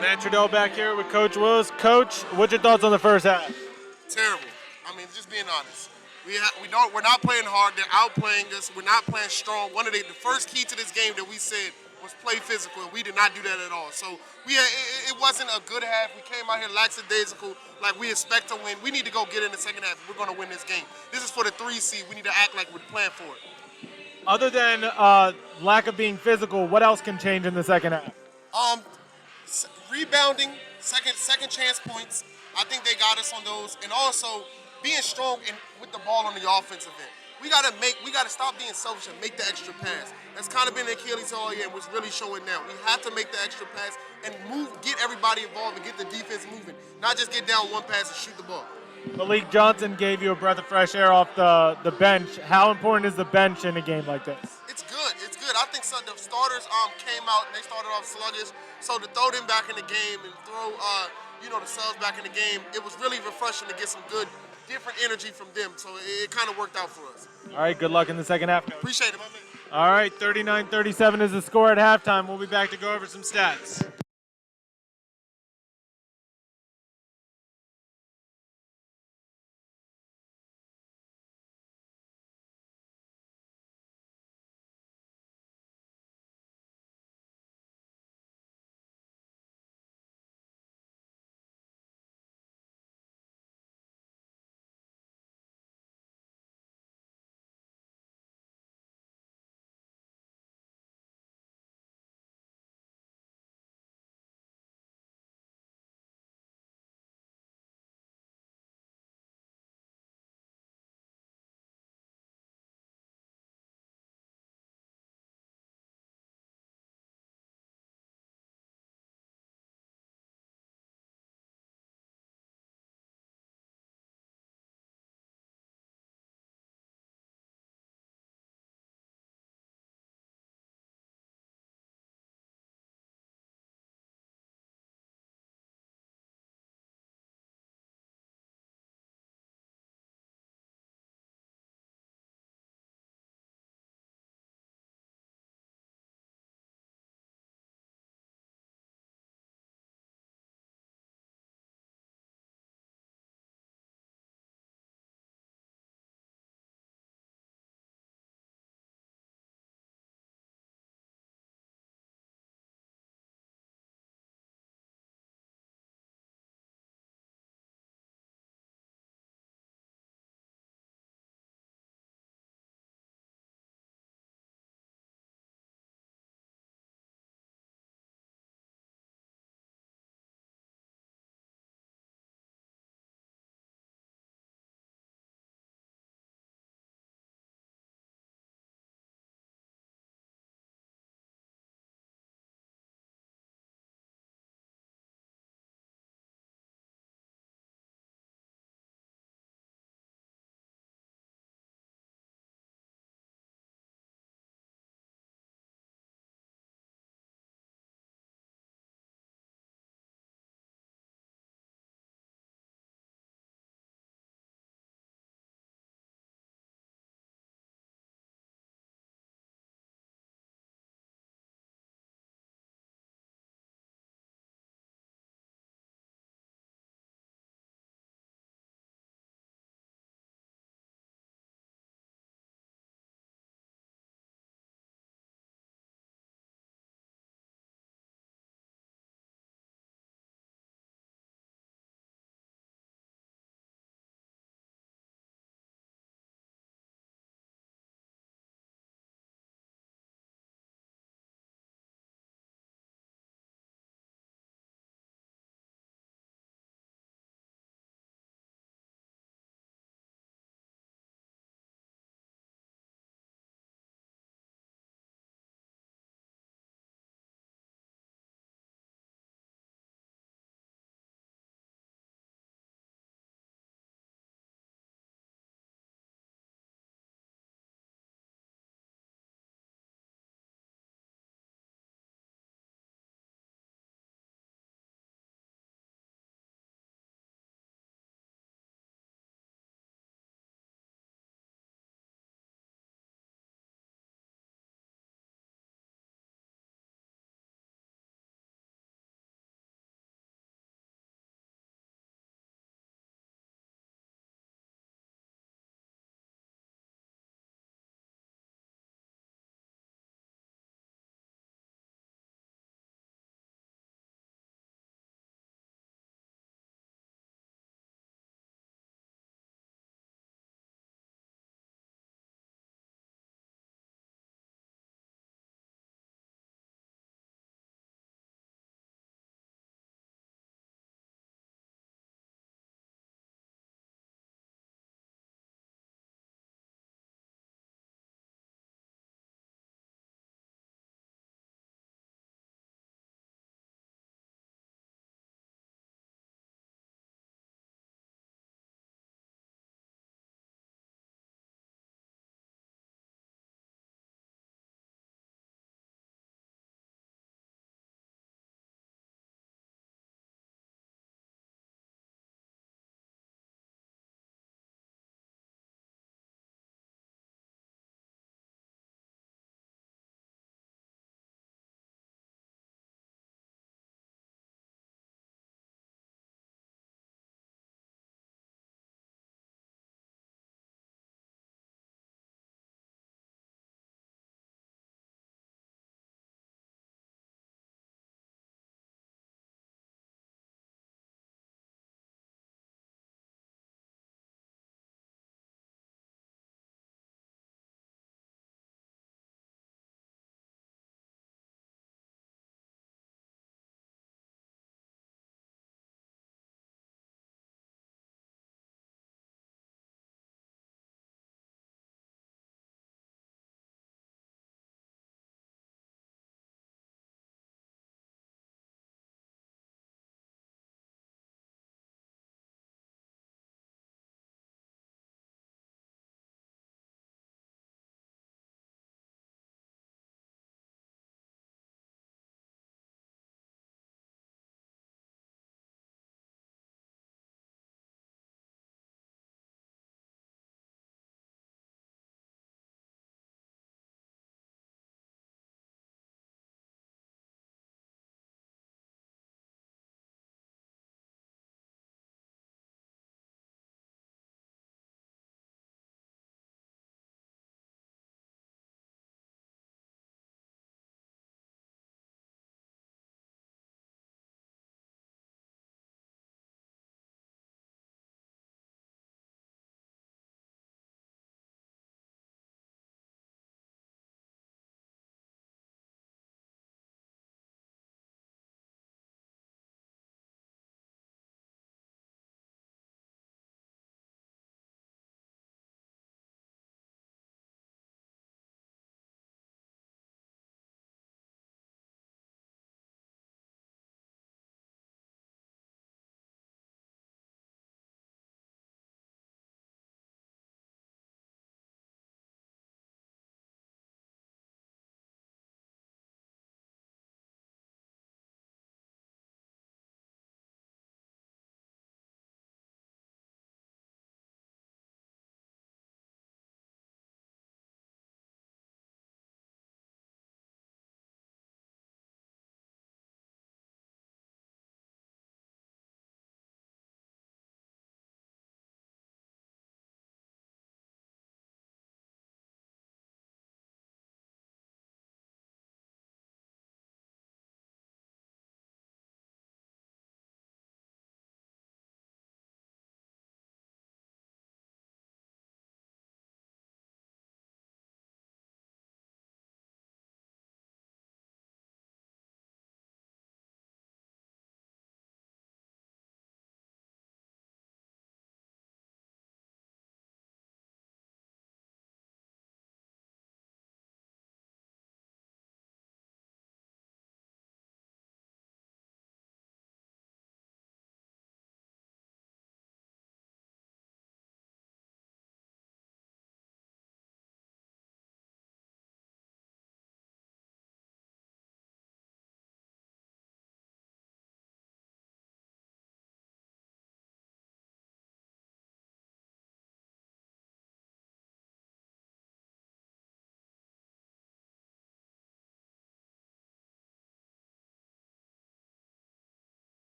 Matt Trudell back here with Coach Willis. Coach, what's your thoughts on the first half? Terrible. I mean, just being honest. We're not playing hard. They're outplaying us. We're not playing strong. The first key to this game that we said was play physical, and we did not do that at all. So it wasn't a good half. We came out here lackadaisical, like we expect to win. We need to go get in the second half. We're going to win this game. This is for the 3 seed. We need to act like we're playing for it. Other than lack of being physical, what else can change in the second half? Um, Rebounding, second chance points. I think they got us on those, and also being strong with the ball on the offensive end. We gotta stop being selfish and make the extra pass. That's kind of been the Achilles all year, and was really showing now. We have to make the extra pass and get everybody involved and get the defense moving, not just get down one pass and shoot the ball. Malik Johnson gave you a breath of fresh air off the bench. How important is the bench in a game like this? It's good. It's good. I think the starters came out and they started off sluggish. So to throw them back in the game and throw the subs back in the game, it was really refreshing to get some good, different energy from them. So it kind of worked out for us. All right, good luck in the second half. Appreciate it, my man. All right, 39-37 is the score at halftime. We'll be back to go over some stats.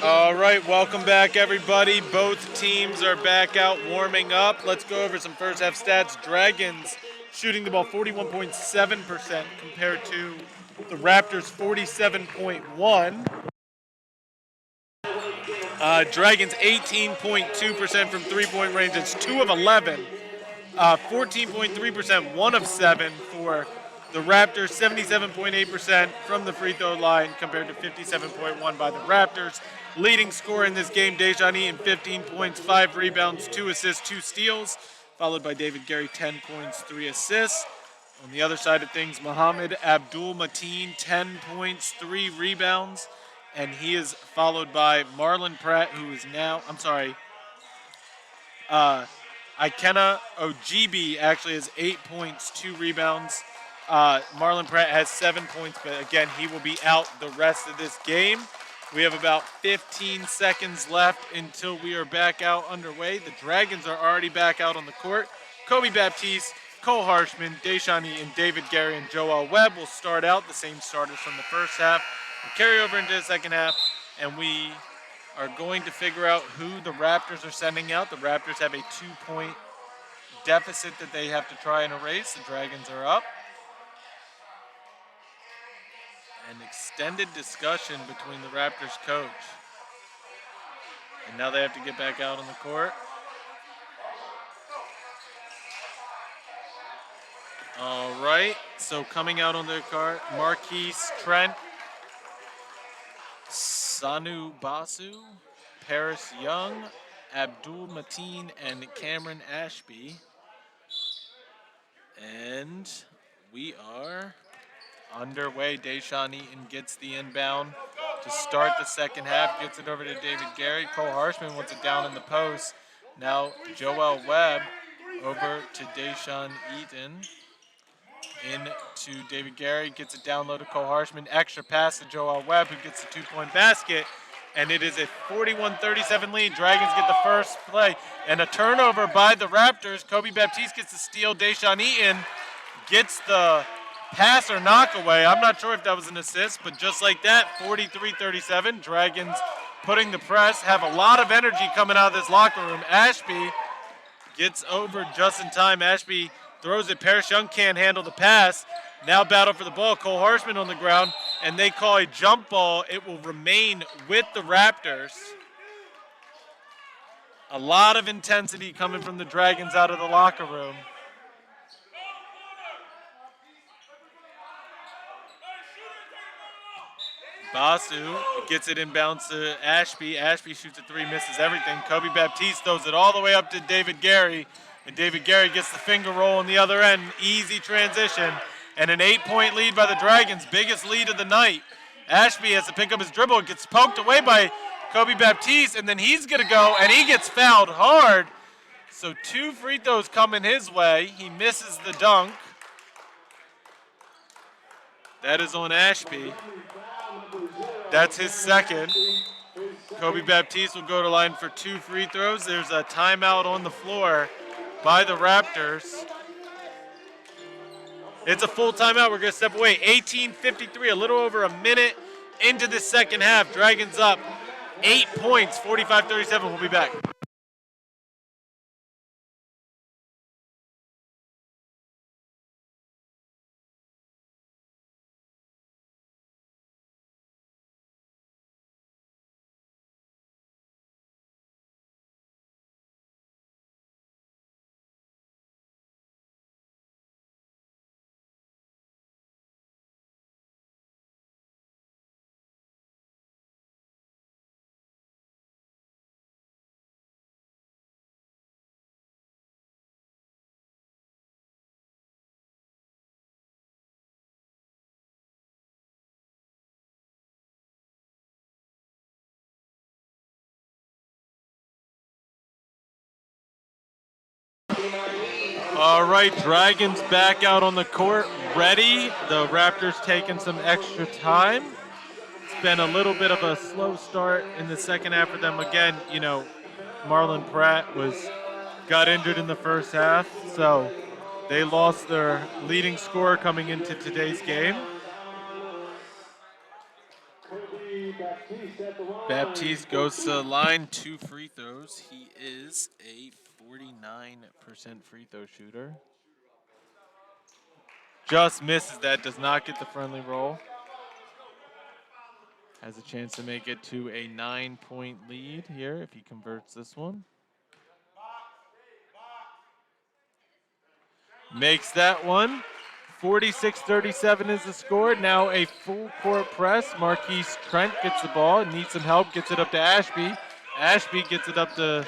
All right, welcome back, everybody. Both teams are back out warming up. Let's go over some first half stats. Dragons shooting the ball 41.7% compared to the Raptors 47.1. Dragons 18.2% from three-point range. It's 2 of 11. 14.3%, 1 of 7 for the Raptors, 77.8% from the free throw line compared to 57.1 by the Raptors. Leading scorer in this game, Dejan Eaton, 15 points, 5 rebounds, 2 assists, 2 steals, followed by David Gary, 10 points, 3 assists. On the other side of things, Mohamed Abdul Mateen, 10 points, 3 rebounds, and he is followed by Marlon Pratt, who is now, Ikena Ojibi actually has 8 points, 2 rebounds. Marlon Pratt has 7 points, but again, he will be out the rest of this game. We have about 15 seconds left until we are back out underway. The Dragons are already back out on the court. Kobe Baptiste, Cole Harshman, Deschani, and David Gary and Joel Webb will start out, the same starters from the first half. We'll carry over into the second half, and we are going to figure out who the Raptors are sending out. The Raptors have a 2-point deficit that they have to try and erase. The Dragons are up. An extended discussion between the Raptors coach. And now they have to get back out on the court. All right, so coming out on their court, Marquise Trent, Sanu Basu, Paris Young, Abdul Mateen, and Cameron Ashby. And we are underway. Deschani Eaton gets the inbound to start the second half, gets it over to David Gary. Cole Harshman wants it down in the post. Now Joel Webb over to Deschani Eaton. Into David Gary, gets it down low to Cole Harshman. Extra pass to Joel Webb, who gets the 2-point basket. And it is a 41-37 lead. Dragons get the first play. And a turnover by the Raptors. Kobe Baptiste gets the steal. Deschani Eaton gets the pass or knock away. I'm not sure if that was an assist, but just like that, 43-37. Dragons putting the press, have a lot of energy coming out of this locker room. Ashby gets over just in time. Ashby throws it. Paris Young can't handle the pass. Now battle for the ball. Cole Harshman on the ground, and they call a jump ball. It will remain with the Raptors. A lot of intensity coming from the Dragons out of the locker room. Basu gets it inbounds to Ashby. Ashby shoots a 3, misses everything. Kobe Baptiste throws it all the way up to David Gary. And David Gary gets the finger roll on the other end. Easy transition. And an 8-point lead by the Dragons. Biggest lead of the night. Ashby has to pick up his dribble. It gets poked away by Kobe Baptiste. And then he's going to go, and he gets fouled hard. So 2 free throws coming his way. He misses the dunk. That is on Ashby. That's his second. Kobe Baptiste will go to line for 2 free throws. There's a timeout on the floor by the Raptors. It's a full timeout. We're going to step away. 18:53, a little over a minute into the second half. Dragons up 8 points, 45-37. We'll be back. All right, Dragons back out on the court, ready. The Raptors taking some extra time. It's been a little bit of a slow start in the second half for them. Again, Marlon Pratt got injured in the first half, so they lost their leading scorer coming into today's game. Baptiste at the line. Baptiste goes to the line, 2 free throws. He is a 49% free throw shooter. Just misses that, does not get the friendly roll. Has a chance to make it to a 9-point lead here if he converts this one. Makes that one. 46-37 is the score. Now a full court press. Marquise Trent gets the ball, needs some help, gets it up to Ashby. Ashby gets it up to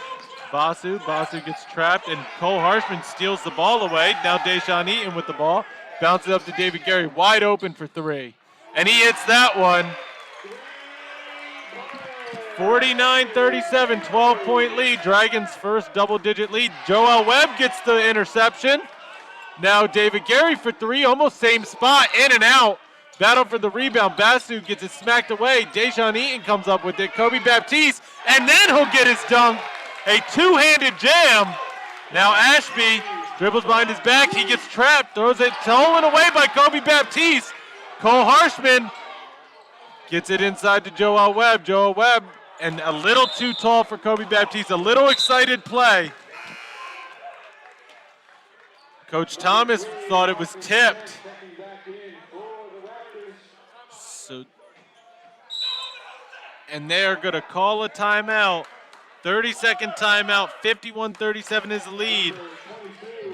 Basu. Basu gets trapped, and Cole Harshman steals the ball away. Now Deshaun Eaton with the ball. Bounces up to David Gary, wide open for 3. And he hits that one. 49-37, 12-point lead. Dragons' first double-digit lead. Joel Webb gets the interception. Now David Gary for 3, almost same spot, in and out. Battle for the rebound. Basu gets it smacked away. Deshaun Eaton comes up with it. Kobe Baptiste, and then he'll get his dunk. A two-handed jam. Now Ashby dribbles behind his back. He gets trapped, throws it stolen away by Kobe Baptiste. Cole Harshman gets it inside to Joel Webb. Joel Webb, and a little too tall for Kobe Baptiste. A little excited play. Coach Thomas thought it was tipped. And they are going to call a timeout. 30-second timeout, 51-37 is the lead.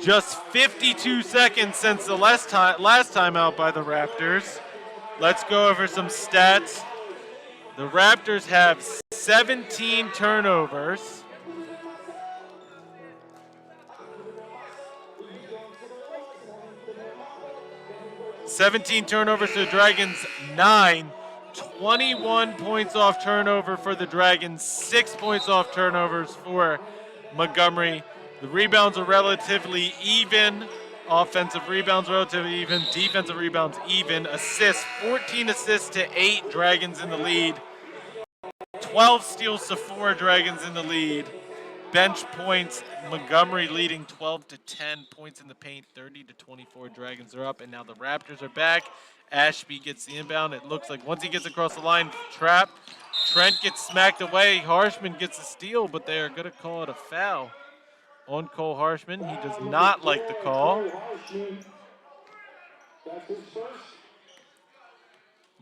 Just 52 seconds since the last timeout by the Raptors. Let's go over some stats. The Raptors have 17 turnovers. 17 turnovers to the Dragons, 9. 21 points off turnover for the Dragons, 6 points off turnovers for Montgomery. The rebounds are relatively even. Offensive rebounds relatively even. Defensive rebounds even. Assists, 14 assists to 8 Dragons in the lead. 12 steals to 4 Dragons in the lead. Bench points, Montgomery leading 12-10 points in the paint, 30-24 Dragons are up, and now the Raptors are back. Ashby gets the inbound. It looks like once he gets across the line, trap. Trent gets smacked away. Harshman gets a steal, but they are going to call it a foul on Cole Harshman. He does not like the call.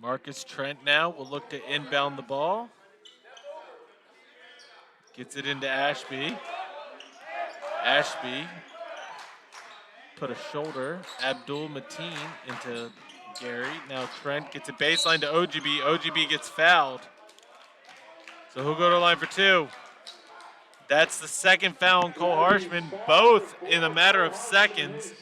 Marcus Trent now will look to inbound the ball. Gets it into Ashby. Ashby put a shoulder. Abdul Mateen into Gary. Now Trent gets a baseline to OGB. OGB gets fouled. So he'll go to the line for 2. That's the second foul on Cole Harshman, both in a matter of seconds.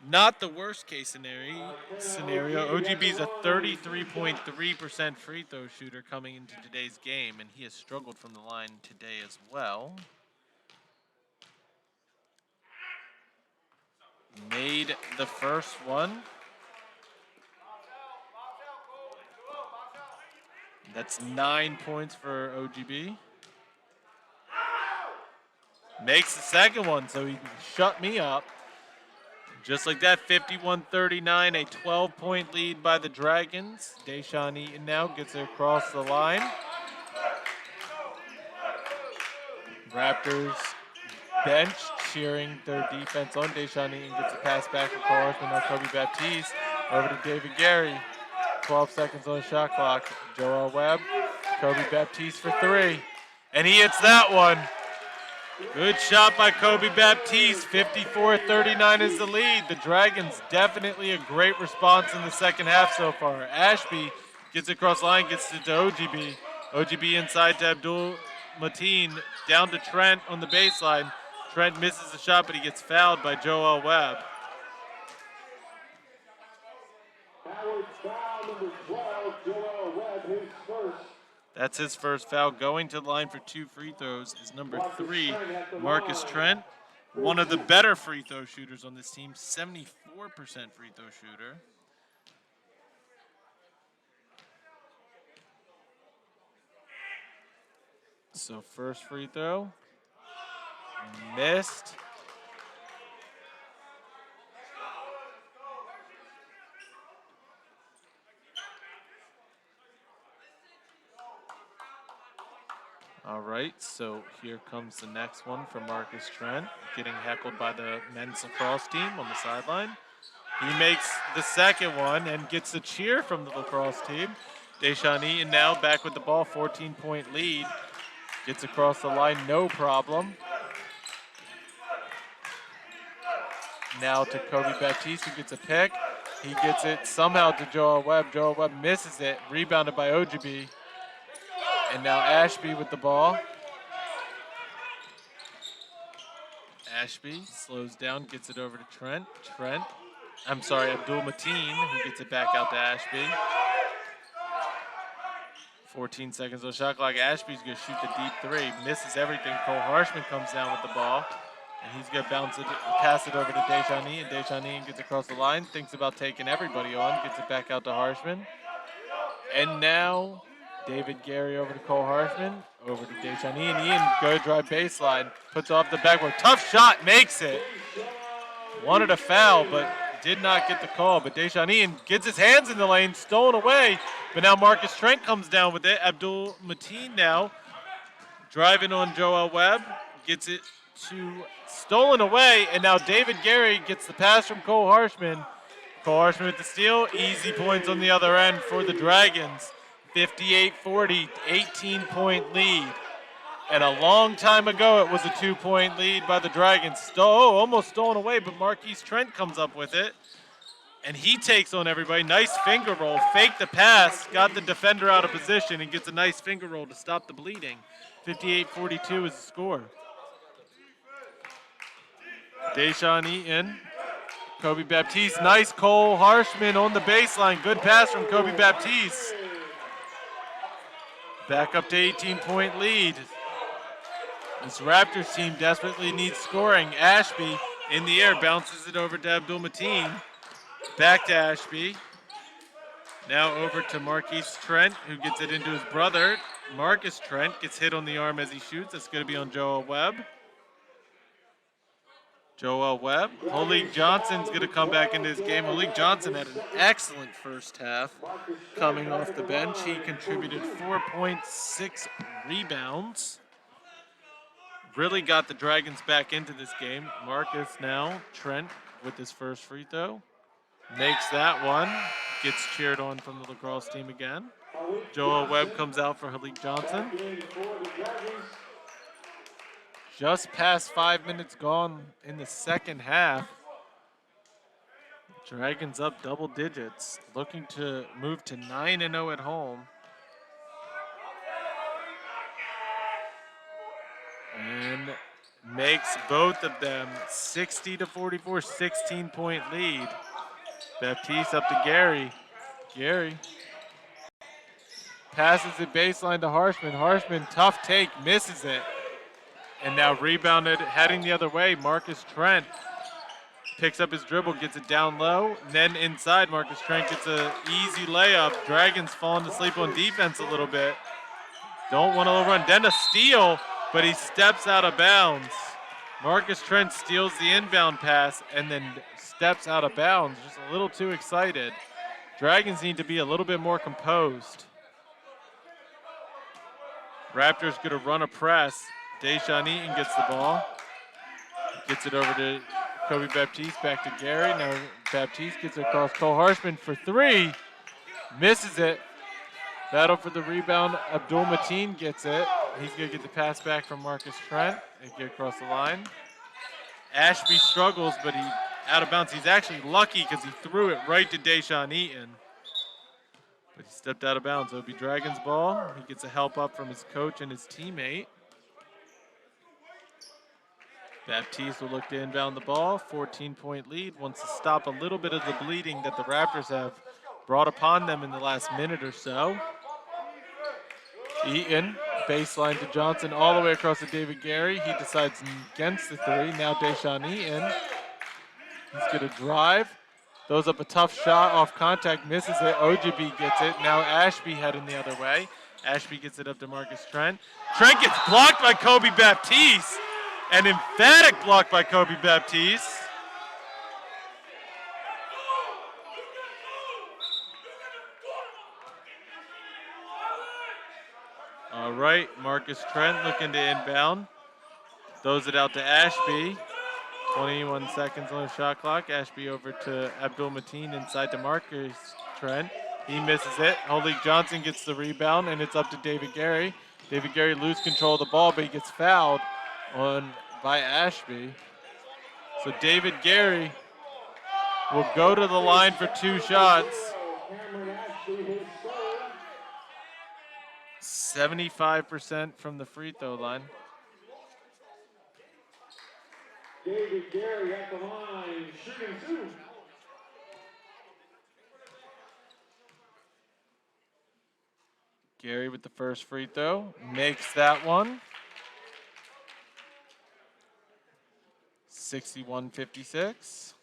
Not the worst case scenario. OGB's a 33.3% free throw shooter coming into today's game, and he has struggled from the line today as well. Made the first one. That's 9 points for OGB. Makes the second one, so he shut me up. Just like that, 51-39, a 12-point lead by the Dragons. Deshaun Eaton now gets it across the line. Raptors bench cheering their defense on. Deshaun Eaton gets a pass back to Cole Harshman. Now Kobe Baptiste over to David Gary. 12 seconds on the shot clock. Joel Webb, Kobe Baptiste for 3. And he hits that one. Good shot by Kobe Baptiste. 54-39 is the lead. The Dragons definitely a great response in the second half so far. Ashby gets across the line, gets it to OGB. OGB inside to Abdul Mateen. Down to Trent on the baseline. Trent misses the shot, but he gets fouled by Joel Webb. That's his first foul. Going to the line for 2 free throws is number 3, Marcus Trent. One of the better free throw shooters on this team, 74% free throw shooter. So first free throw, missed. All right, so here comes the next one for Marcus Trent, getting heckled by the men's lacrosse team on the sideline. He makes the second one and gets a cheer from the lacrosse team. Deshaun Eaton now back with the ball, 14-point lead. Gets across the line, no problem. Now to Kobe Baptiste, who gets a pick. He gets it somehow to Joel Webb. Joel Webb misses it, rebounded by Ojibi. And now Ashby with the ball. Ashby slows down, gets it over to Trent. Abdul Mateen, who gets it back out to Ashby. 14 seconds on shot clock. Ashby's going to shoot the deep three. Misses everything. Cole Harshman comes down with the ball. And he's going to pass it over to Deshani. And Deshani gets across the line. Thinks about taking everybody on. Gets it back out to Harshman. And now David Gary over to Cole Harshman. Over to Deshani. And Ian go drive baseline. Puts off the backboard. Tough shot. Makes it. Wanted a foul, but did not get the call. But Deshaun Ian gets his hands in the lane, stolen away. But now Marcus Trent comes down with it. Abdul Mateen now driving on Joel Webb. Gets it stolen away. And now David Gary gets the pass from Cole Harshman. Cole Harshman with the steal. Easy points on the other end for the Dragons. 58-40, 18-point lead. And a long time ago, it was a 2-point lead by the Dragons. Almost stolen away, but Marquise Trent comes up with it. And he takes on everybody. Nice finger roll. Faked the pass. Got the defender out of position and gets a nice finger roll to stop the bleeding. 58-42 is the score. Deshaun Eaton. Kobe Baptiste. Nice Cole Harshman on the baseline. Good pass from Kobe Baptiste. Back up to 18-point lead. This Raptors team desperately needs scoring. Ashby in the air bounces it over to Abdul Mateen. Back to Ashby. Now over to Marquise Trent, who gets it into his brother. Marcus Trent gets hit on the arm as he shoots. That's going to be on Joel Webb. Joel Webb. Malik Johnson's going to come back into this game. Malik Johnson had an excellent first half coming off the bench. He contributed 4.6 rebounds. Really got the Dragons back into this game. Marcus now, Trent with his first free throw. Makes that one. Gets cheered on from the lacrosse team again. Joel Webb comes out for Halik Johnson. Just past 5 minutes gone in the second half. Dragons up double digits. Looking to move to 9-0 at home. And makes both of them 60-44, 16-point lead. Baptiste up to Gary. Gary passes it baseline to Harshman. Harshman, tough take, misses it. And now rebounded, heading the other way. Marcus Trent picks up his dribble, gets it down low. And then inside, Marcus Trent gets an easy layup. Dragons falling asleep on defense a little bit. Don't want to run. Then a steal, but he steps out of bounds. Marcus Trent steals the inbound pass and then steps out of bounds. Just a little too excited. Dragons need to be a little bit more composed. Raptors going to run a press. Deshaun Eaton gets the ball. Gets it over to Kobe Baptiste, back to Gary. Now Baptiste gets it across Cole Harshman for three. Misses it. Battle for the rebound. Abdul Mateen gets it. He's going to get the pass back from Marcus Trent and get across the line. Ashby struggles, but he out of bounds. He's actually lucky because he threw it right to Deshaun Eaton. But he stepped out of bounds. It'll be Dragons ball. He gets a help up from his coach and his teammate. Baptiste will look to inbound the ball. 14-point lead. Wants to stop a little bit of the bleeding that the Raptors have brought upon them in the last minute or so. Eaton, baseline to Johnson, all the way across to David Gary. He decides against the three. Now Deshaun Eaton. He's going to drive. Throws up a tough shot off contact, misses it. OGB gets it. Now Ashby heading the other way. Ashby gets it up to Marcus Trent. Trent gets blocked by Kobe Baptiste. An emphatic block by Kobe Baptiste. All right, Marcus Trent looking to inbound. Throws it out to Ashby. 21 seconds on the shot clock. Ashby over to Abdul Mateen inside to Marcus Trent. He misses it. Holik Johnson gets the rebound, and it's up to David Gary. David Gary loses control of the ball, but he gets fouled by Ashby. So David Gary will go to the line for 2 shots. 75% from the free throw line. David Gary at the line, shooting 2. Gary with the first free throw, makes that one. 61-56.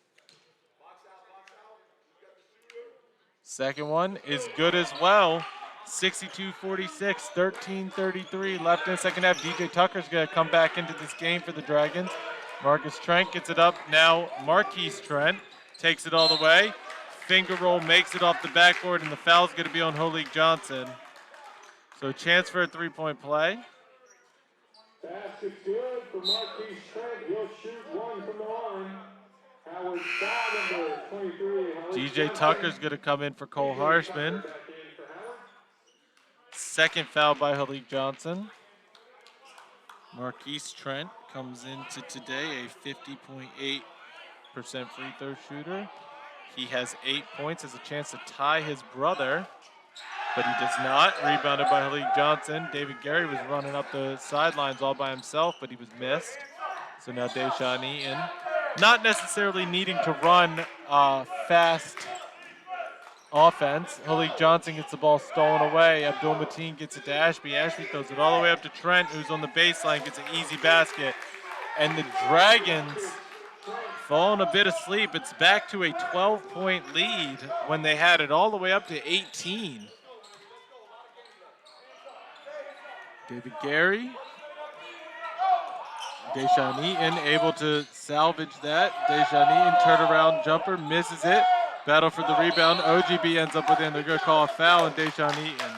Second one is good as well. 62-46, 13:33 left in the second half. DJ Tucker's going to come back into this game for the Dragons. Marcus Trent gets it up. Now Marquise Trent takes it all the way. Finger roll makes it off the backboard, and the foul's going to be on Holik Johnson. So a chance for a three-point play. Basket's good for Marquise Trent. He'll shoot 1 from the line. Howard foul number 23. DJ Tucker's going to come in for Cole Harshman. Second foul by Holik Johnson. Marquise Trent comes into today a 50.8% free throw shooter. He has 8 points, has a chance to tie his brother, but he does not. Rebounded by Holik Johnson. David Gary was running up the sidelines all by himself, but he was missed. So now Deshaun Eaton, not necessarily needing to run fast offense. Holik Johnson gets the ball stolen away. Abdul Mateen gets it to Ashby. Ashby throws it all the way up to Trent, who's on the baseline, gets an easy basket. And the Dragons falling a bit asleep. It's back to a 12-point lead when they had it all the way up to 18. David Gary. Deshaun Eaton able to salvage that. Deshaun Eaton turnaround jumper, misses it. Battle for the rebound. OGB ends up with it, and they're going to call a foul on Deshaun Eaton.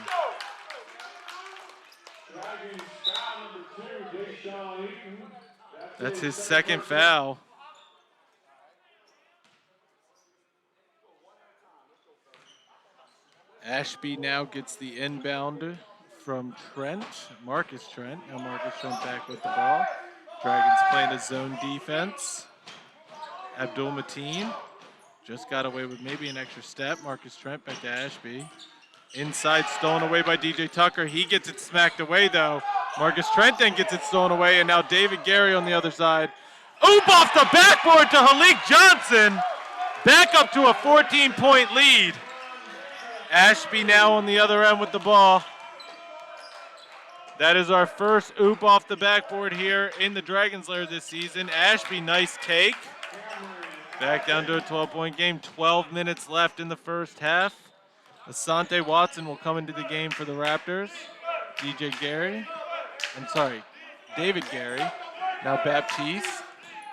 That's his second foul. Ashby now gets the inbound from Trent, Marcus Trent. Now Marcus Trent back with the ball. Dragons playing a zone defense. Abdul Mateen just got away with maybe an extra step. Marcus Trent back to Ashby. Inside stolen away by DJ Tucker. He gets it smacked away though. Marcus Trent then gets it stolen away, and now David Gary on the other side. Oop off the backboard to Holik Johnson. Back up to a 14-point lead. Ashby now on the other end with the ball. That is our first oop off the backboard here in the Dragons Lair this season. Ashby, nice take. Back down to a 12-point game. 12 minutes left in the first half. Asante Watson will come into the game for the Raptors. David Gary. Now Baptiste.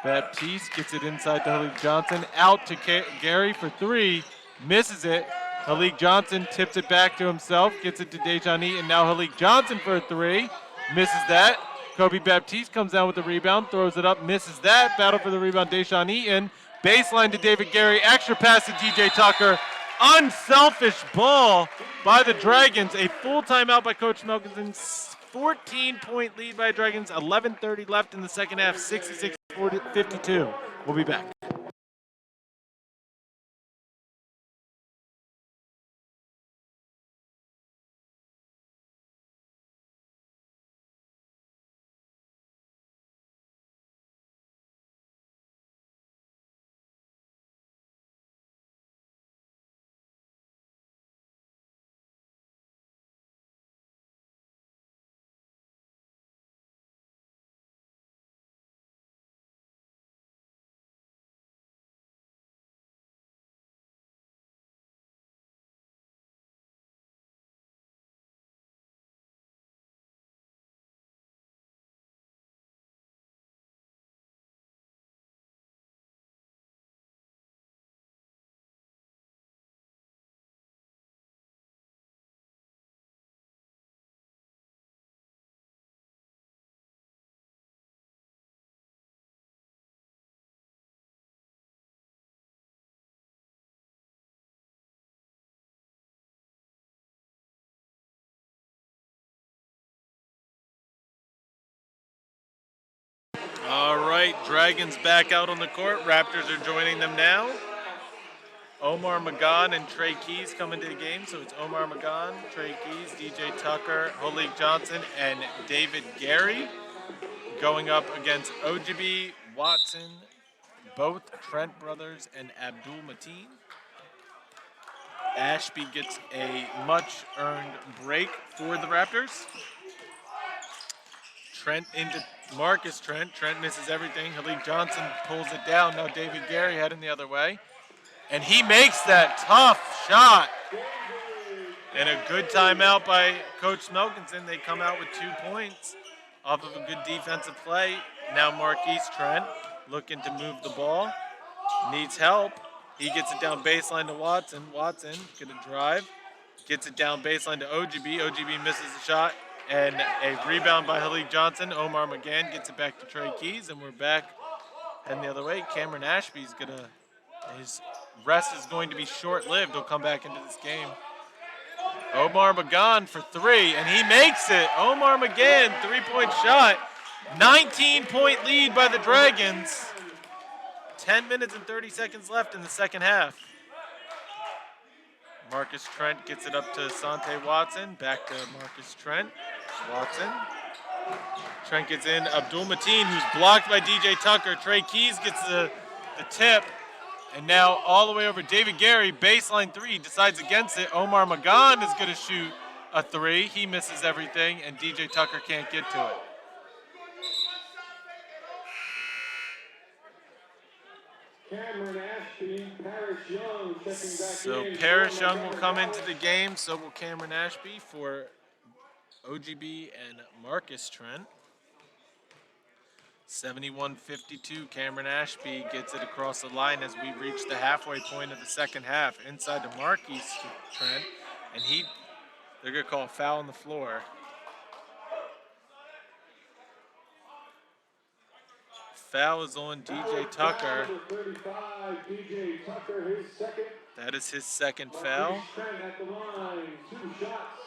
Baptiste gets it inside to Holik Johnson. Out to Gary for 3. Misses it. Holik Johnson tips it back to himself. Gets it to Deshaun Eaton. Now Holik Johnson for a 3. Misses that. Kobe Baptiste comes down with the rebound. Throws it up. Misses that. Battle for the rebound. Deshaun Eaton. Baseline to David Gary. Extra pass to DJ Tucker. Unselfish ball by the Dragons. A full timeout by Coach Melkinson. 14-point lead by Dragons. 11:30 left in the second half. 66-52. We'll be back. All right, Dragons back out on the court. Raptors are joining them now. Omar Magan and Trey Keys come into the game. So it's Omar Magan, Trey Keys, DJ Tucker, Holik Johnson, and David Gary going up against Ojibi, Watson, both Trent brothers, and Abdul Mateen. Ashby gets a much-earned break for the Raptors. Trent into Marcus Trent. Trent misses everything. Halik Johnson pulls it down. Now David Gary heading the other way. And he makes that tough shot. And a good timeout by Coach Smelkinson. They come out with 2 points off of a good defensive play. Now Marquise Trent looking to move the ball. Needs help. He gets it down baseline to Watson. Watson gonna drive. Gets it down baseline to OGB. OGB misses the shot. And a rebound by Halik Johnson. Omar McGann gets it back to Trey Keys. And we're back heading the other way. Cameron Ashby's gonna, his rest is going to be short-lived. He'll come back into this game. Omar McGann for 3, and he makes it. Omar McGann, 3-point shot. 19-point lead by the Dragons. 10 minutes and 30 seconds left in the second half. Marcus Trent gets it up to Sante Watson. Back to Marcus Trent. Watson. Trent gets in. Abdul Mateen, who's blocked by DJ Tucker. Trey Keys gets the tip. And now all the way over David Gary, baseline 3, decides against it. Omar Magan is going to shoot a 3. He misses everything, and DJ Tucker can't get to it. Cameron Ashby, Paris Young checking back So in. Paris Young will come into the game, so will Cameron Ashby for OGB and Marcus Trent. 71-52, Cameron Ashby gets it across the line as we reach the halfway point of the second half. Inside to Marquise Trent, and they're going to call a foul on the floor. Foul is on DJ Tucker. Number 35, DJ Tucker, his second. That is his second foul. Trent at the line, 2 shots.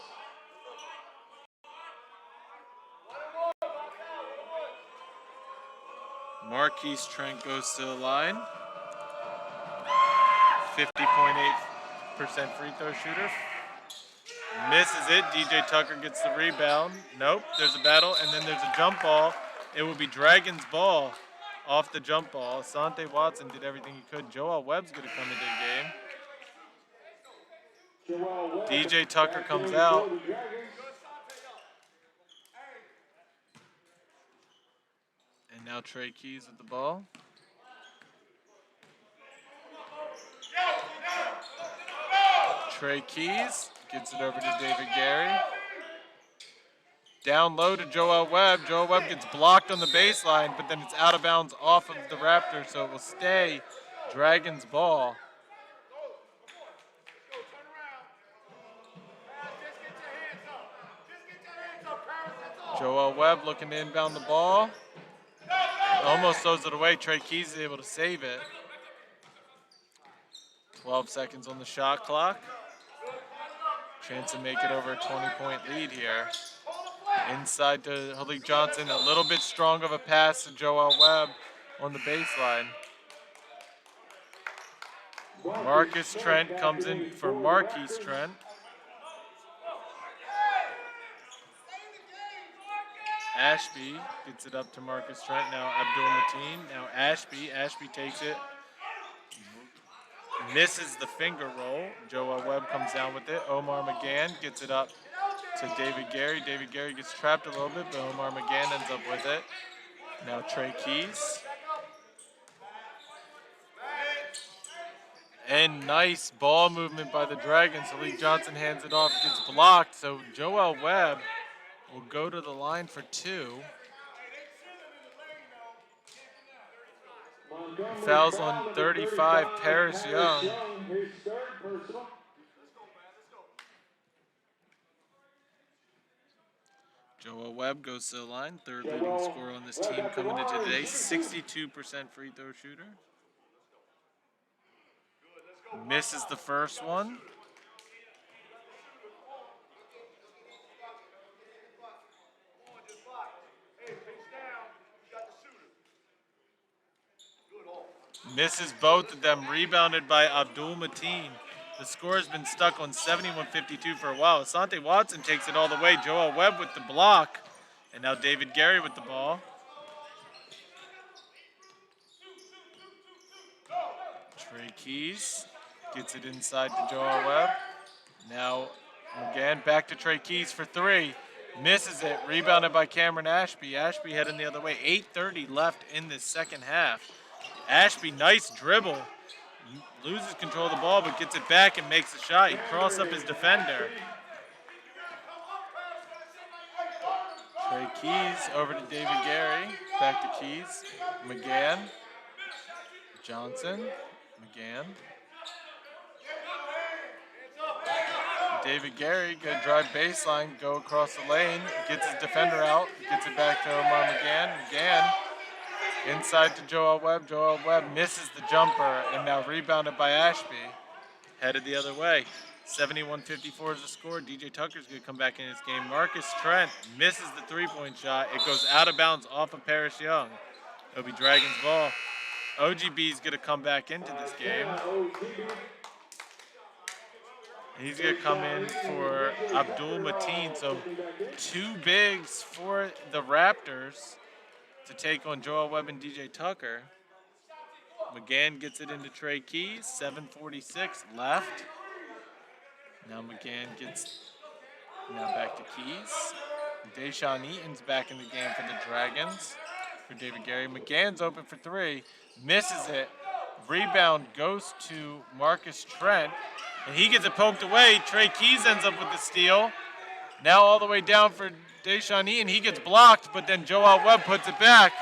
Marquise Trent goes to the line. 50.8% free throw shooter. Misses it. DJ Tucker gets the rebound. Nope, there's a battle, and then there's a jump ball. It will be Dragons ball off the jump ball. Sante Watson did everything he could. Joel Webb's going to come into the game. DJ Tucker comes out. And now Trey Keys with the ball. Trey Keys gets it over to David Gary. Down low to Joel Webb. Joel Webb gets blocked on the baseline, but then it's out of bounds off of the Raptors, so it will stay Dragons ball. Joel Webb looking to inbound the ball. Almost throws it away. Trey Keys is able to save it. 12 seconds on the shot clock. Chance to make it over a 20-point lead here. Inside to Halik Johnson. A little bit strong of a pass to Joel Webb on the baseline. Marcus Trent comes in for Marquise Trent. Ashby gets it up to Marcus Trent. Now Abdul Mateen. Now Ashby. Ashby takes it. Misses the finger roll. Joel Webb comes down with it. Omar McGann gets it up to David Gary. David Gary gets trapped a little bit, but Omar McGann ends up with it. Now Trey Keys. And nice ball movement by the Dragons. Halik Johnson hands it off, gets blocked. So Joel Webb will go to the line for 2. Fouls on 35, Paris Young. Joel Webb goes to the line, 3rd leading scorer on this team coming into today, 62% free throw shooter. Misses the first one. Misses both of them. Rebounded by Abdul Mateen. The score has been stuck on 71-52 for a while. Asante Watson takes it all the way. Joel Webb with the block. And now David Gary with the ball. Trey Keys gets it inside to Joel Webb. Now again back to Trey Keys for three. Misses it. Rebounded by Cameron Ashby. Ashby heading the other way. 8:30 left in this second half. Ashby, nice dribble. Loses control of the ball, but gets it back and makes a shot. He crosses up his defender. Trey Keys over to David Gary. Back to Keys. McGann. Johnson. McGann. David Gary, good drive baseline, go across the lane, gets his defender out, gets it back to Omar McGann. McGann inside to Joel Webb. Joel Webb misses the jumper and now rebounded by Ashby. Headed the other way. 71-54 is the score. DJ Tucker's going to come back in this game. Marcus Trent misses the three-point shot. It goes out of bounds off of Paris Young. It'll be Dragons ball. OGB is going to come back into this game. He's going to come in for Abdul Mateen. So two bigs for the Raptors to take on Joel Webb and DJ Tucker. McGann gets it into Trey Keys. 7:46 left. Now McGann gets now back to Keys. Deshaun Eaton's back in the game for the Dragons for David Gary. McGann's open for three. Misses it. Rebound goes to Marcus Trent. And he gets it poked away. Trey Keys ends up with the steal. Now all the way down for Deshaun Eaton. He gets blocked, but then Joel Webb puts it back.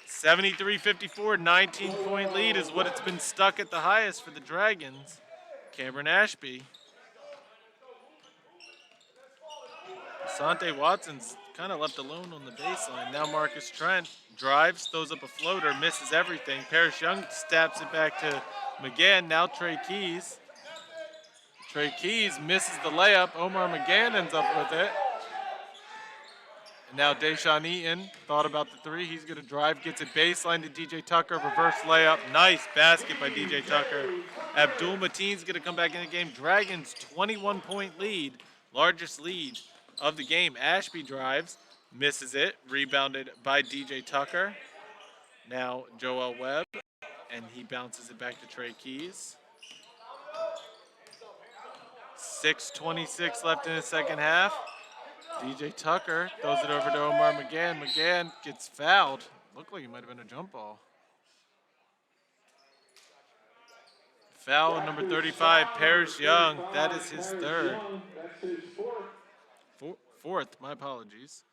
73-54, 19-point lead is what it's been stuck at the highest for the Dragons. Cameron Ashby. Asante Watson's kind of left alone on the baseline. Now Marcus Trent drives, throws up a floater, misses everything. Paris Young stabs it back to McGann. Now Trey Keys. Trey Keys misses the layup. Omar McGann ends up with it. And now Deshaun Eaton thought about the three. He's going to drive, gets it baseline to DJ Tucker. Reverse layup. Nice basket by DJ Tucker. Abdul Mateen's going to come back in the game. Dragons 21-point lead. Largest lead of the game. Ashby drives, misses it. Rebounded by DJ Tucker. Now Joel Webb. And he bounces it back to Trey Keys. 6:26 left in the second half. DJ Tucker throws it over to Omar McGann. McGann gets fouled. Looked like it might have been a jump ball. Foul on number 35, Paris Young. That is his third. Fourth, my apologies.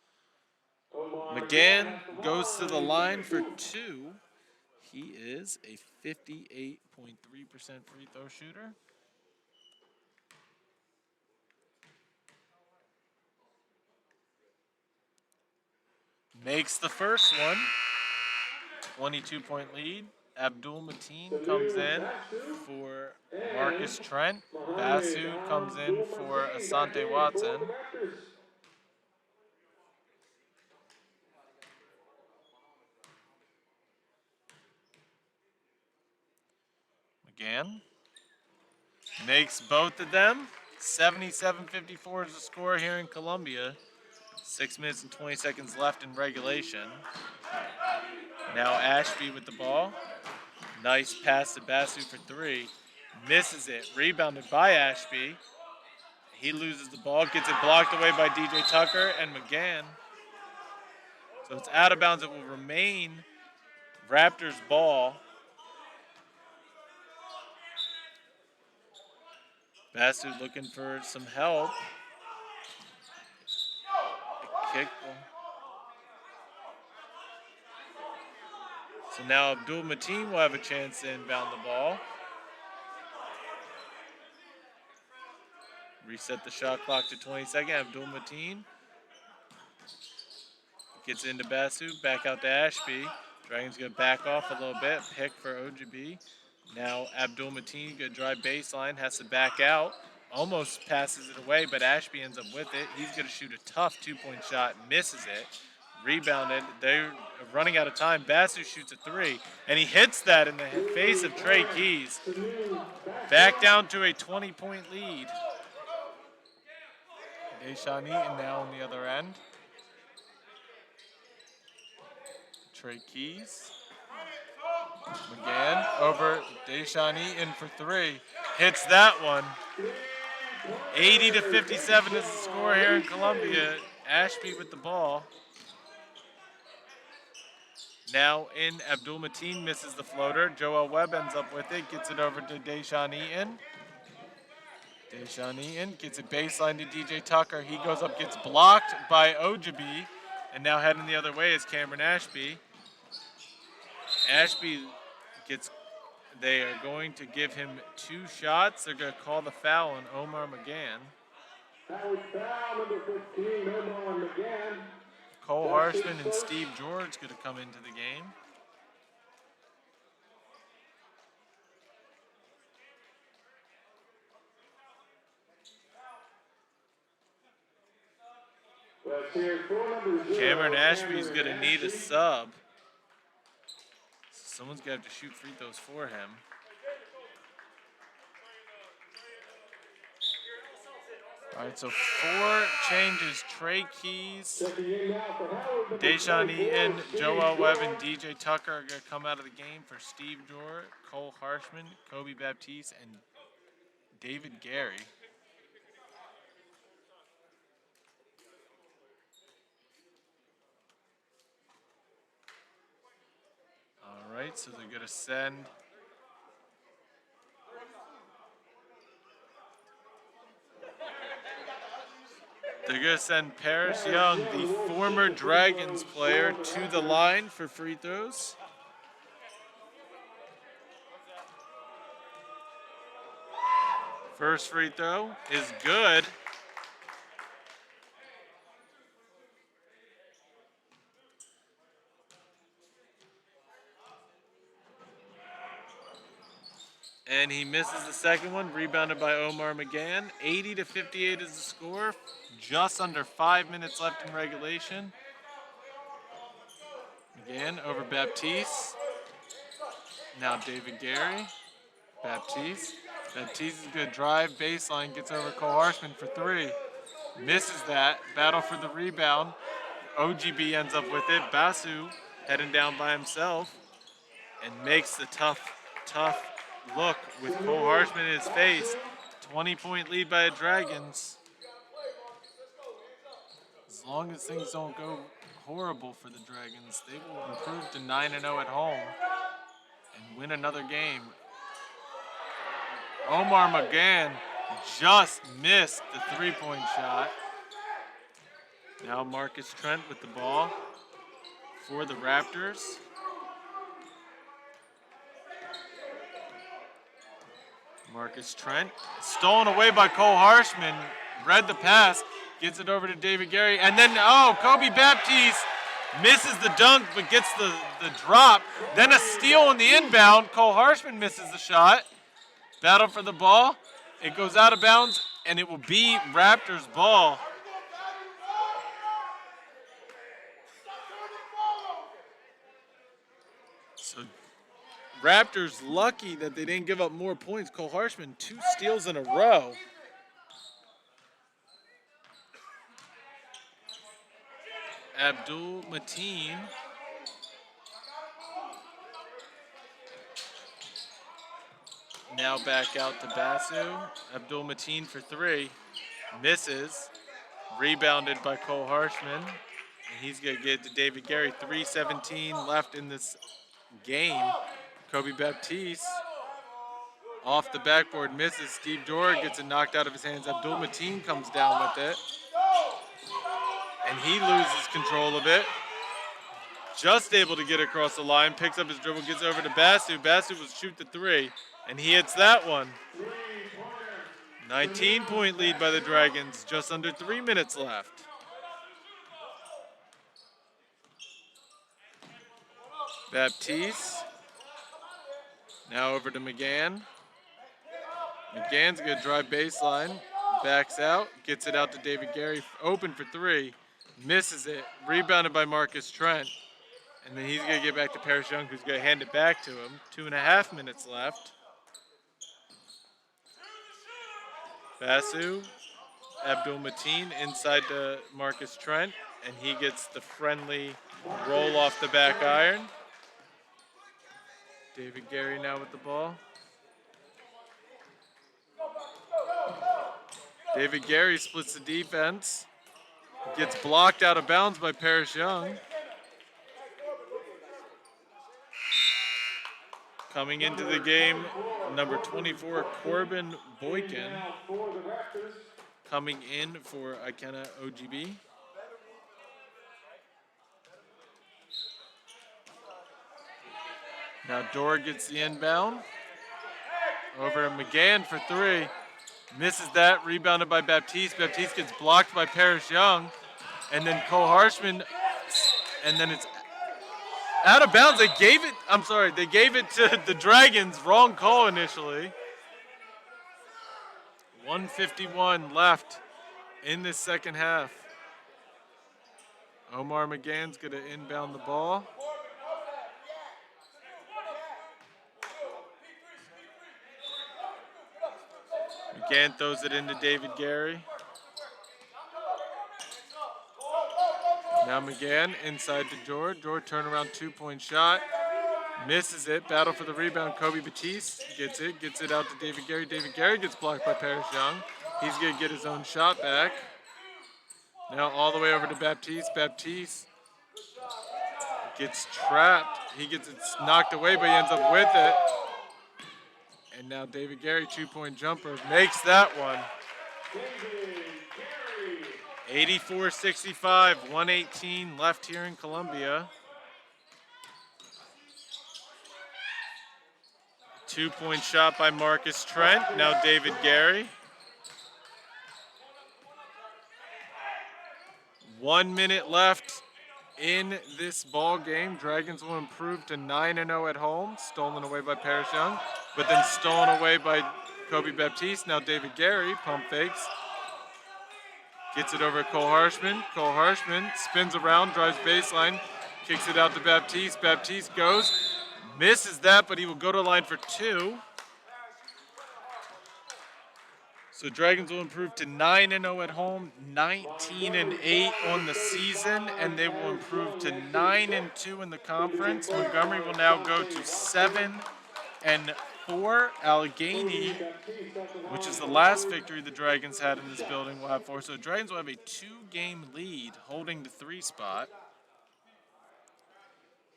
McGann goes to the line for two. He is a 58.3% free throw shooter. Makes the first one. 22-point lead. Abdul Mateen comes in for Marcus Trent. Basu comes in for Asante Watson. McGann makes both of them. 77-54 is the score here in Columbia. 6 minutes and 20 seconds left in regulation. Now Ashby with the ball. Nice pass to Basu for three. Misses it. Rebounded by Ashby. He loses the ball. Gets it blocked away by DJ Tucker and McGann. So it's out of bounds. It will remain Raptors ball. Basu looking for some help. Kick. So now Abdul Mateen will have a chance to inbound the ball. Reset the shot clock to 20 seconds. Abdul Mateen gets into Basu, back out to Ashby. Dragons going to back off a little bit. Pick for OGB. Now Abdul Mateen going to drive baseline, has to back out. Almost passes it away, but Ashby ends up with it. He's going to shoot a tough two-point shot, misses it. Rebounded. They're running out of time. Basu shoots a three, and he hits that in the face of Trey Keys. Back down to a 20-point lead. Deshaun Eaton now on the other end. Trey Keys. McGann over Deshaun Eaton for three. Hits that one. 80 to 57 is the score here in Columbia. Ashby with the ball. Now in, Abdul Mateen misses the floater. Joel Webb ends up with it, gets it over to Deshaun Eaton. Deshaun Eaton gets it baseline to DJ Tucker. He goes up, gets blocked by Ojaby, and now heading the other way is Cameron Ashby. Ashby gets, they are going to give him 2 shots. They're going to call the foul on Omar McGann. That was foul number 15, Omar McGann. Cole Harshman and Steve George going to come into the game. Cameron Ashby's going to need a sub. Someone's going to have to shoot free throws for him. All right, so 4 changes. Trey Keys, Deshaun Eaton, Joel Webb, and DJ Tucker are going to come out of the game for Steve George, Cole Harshman, Kobe Baptiste, and David Gary. All right, so they're going to send Paris Young, the former Dragons player, to the line for free throws. First free throw is good. And he misses the second one, rebounded by Omar McGann. 80 to 58 is the score. Just under 5 minutes left in regulation. McGann over Baptiste. Now David Gary. Baptiste. Baptiste is going to drive baseline, gets over Cole Harshman for 3. Misses that. Battle for the rebound. OGB ends up with it. Basu heading down by himself and makes the tough look with Cole Harshman in his face. 20-point lead by the Dragons. As long as things don't go horrible for the Dragons, they will improve to 9-0 at home and win another game. Omar McGann just missed the 3-point shot. Now Marcus Trent with the ball for the Raptors. Marcus Trent, stolen away by Cole Harshman, read the pass, gets it over to David Gary, and then, Kobe Baptiste misses the dunk but gets the drop. Then a steal on the inbound. Cole Harshman misses the shot. Battle for the ball. It goes out of bounds, and it will be Raptors ball. So Raptors lucky that they didn't give up more points. Cole Harshman, 2 steals in a row. Abdul Mateen. Now back out to Basu. Abdul Mateen for 3. Misses. Rebounded by Cole Harshman. And he's going to get it to David Gary. 3:17 left in this game. Kobe Baptiste off the backboard misses. Steve Dorr gets it knocked out of his hands. Abdul Mateen comes down with it. And he loses control of it. Just able to get across the line. Picks up his dribble, gets over to Basu. Basu will shoot the 3. And he hits that one. 19-point lead by the Dragons. Just under 3 minutes left. Baptiste. Now over to McGann. McGann's going to drive baseline. Backs out. Gets it out to David Gary. Open for 3. Misses it. Rebounded by Marcus Trent. And then he's going to get back to Paris Young, who's going to hand it back to him. 2.5 minutes left. Basu, Abdul Mateen inside to Marcus Trent, and he gets the friendly roll off the back iron. David Gary now with the ball. David Gary splits the defense. Gets blocked out of bounds by Paris Young. Coming into the game, number 24, Corbin Boykin. Coming in for Ikena OGB. Now Dora gets the inbound. Over to McGann for three. Misses that, rebounded by Baptiste. Baptiste gets blocked by Paris Young. And then Cole Harshman, and then it's out of bounds. They gave it to the Dragons. Wrong call initially. 1:51 left in this second half. Omar McGann's going to inbound the ball. McGann throws it into David Gary. Now McGann inside to Jord. Jord turnaround 2-point shot. Misses it. Battle for the rebound. Kobe Batiste gets it out to David Gary. David Gary gets blocked by Paris Young. He's going to get his own shot back. Now all the way over to Baptiste. Baptiste gets trapped. He gets it knocked away, but he ends up with it. And now David Gary, 2-point jumper, makes that one. 84-65, 1:18 left here in Columbia. 2-point shot by Marcus Trent. Now David Gary. 1 minute left in this ball game. Dragons will improve to 9-0 at home. Stolen away by Paris Young, but then stolen away by Kobe Baptiste. Now David Gary, pump fakes. Gets it over to Cole Harshman. Cole Harshman spins around, drives baseline, kicks it out to Baptiste. Baptiste goes, misses that, but he will go to the line for two. So Dragons will improve to 9-0 at home, 19-8 on the season, and they will improve to 9-2 in the conference. Montgomery will now go to 7-4. Allegheny, which is the last victory the Dragons had in this building, will have 4. So Dragons will have a 2-game lead, holding the 3 spot.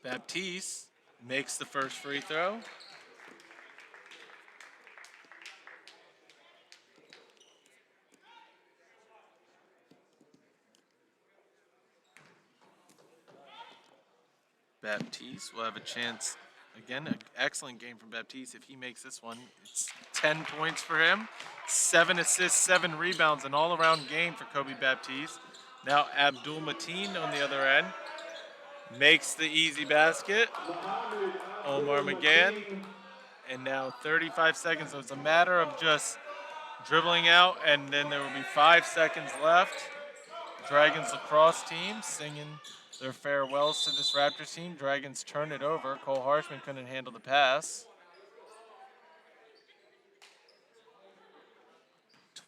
Baptiste makes the first free throw. Baptiste will have a chance. Again, an excellent game from Baptiste. If he makes this one, it's 10 points for him. 7 assists, 7 rebounds, an all-around game for Kobe Baptiste. Now Abdul Mateen on the other end makes the easy basket. Omar McGann. And now 35 seconds, so it's a matter of just dribbling out, and then there will be 5 seconds left. Dragons lacrosse team singing their farewells to this Raptors team. Dragons turn it over. Cole Harshman couldn't handle the pass.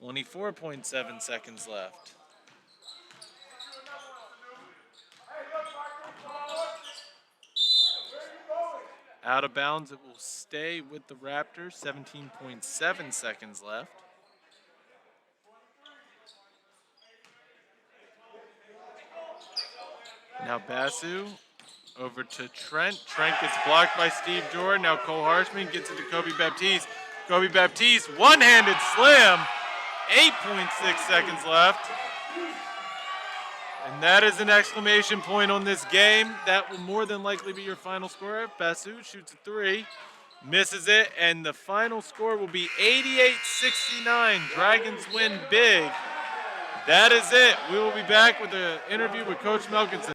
24.7 seconds left. Out of bounds, it will stay with the Raptors. 17.7 seconds left. Now Basu over to Trent. Trent gets blocked by Steve Jordan. Now Cole Harshman gets it to Kobe Baptiste. Kobe Baptiste, one-handed slam. 8.6 seconds left. And that is an exclamation point on this game. That will more than likely be your final score. Basu shoots a 3, misses it, and the final score will be 88-69. Dragons win big. That is it. We will be back with an interview with Coach Melkinson.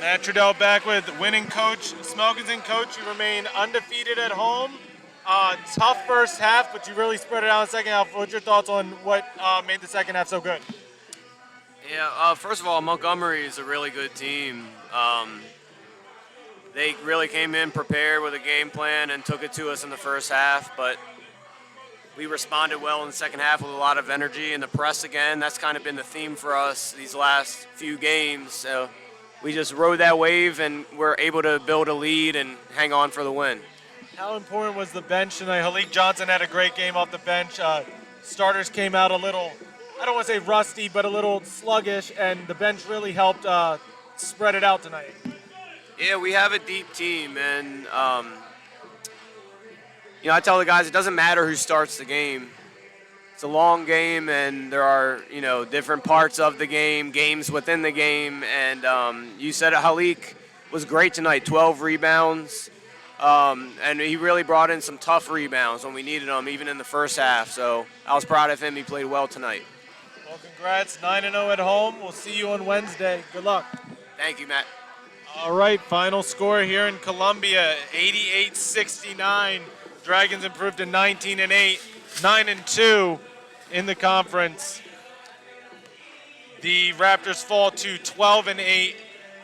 Matt Trudell back with winning coach Smelkinson. Coach, you remain undefeated at home. Tough first half, but you really spread it out in the second half. What's your thoughts on what made the second half so good? Yeah, first of all, Montgomery is a really good team. They really came in prepared with a game plan and took it to us in the first half, but we responded well in the second half with a lot of energy and the press again. That's kind of been the theme for us these last few games. So we just rode that wave and were able to build a lead and hang on for the win. How important was the bench tonight? Halik Johnson had a great game off the bench. Starters came out a little, I don't want to say rusty, but a little sluggish, and the bench really helped spread it out tonight. Yeah, we have a deep team, and I tell the guys it doesn't matter who starts the game. It's a long game, and there are different parts of the game, games within the game, and you said it, Halik was great tonight, 12 rebounds, and he really brought in some tough rebounds when we needed them, even in the first half. So I was proud of him. He played well tonight. Well, congrats, 9-0 at home. We'll see you on Wednesday. Good luck. Thank you, Matt. All right, final score here in Columbia, 88-69. Dragons improved to 19-8, 9-2 in the conference. The Raptors fall to 12-8,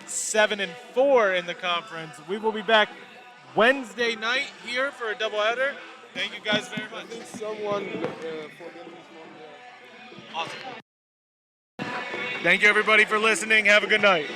7-4 in the conference. We will be back Wednesday night here for a doubleheader. Thank you guys very much. I think someone forget this one. Awesome. Thank you everybody for listening. Have a good night.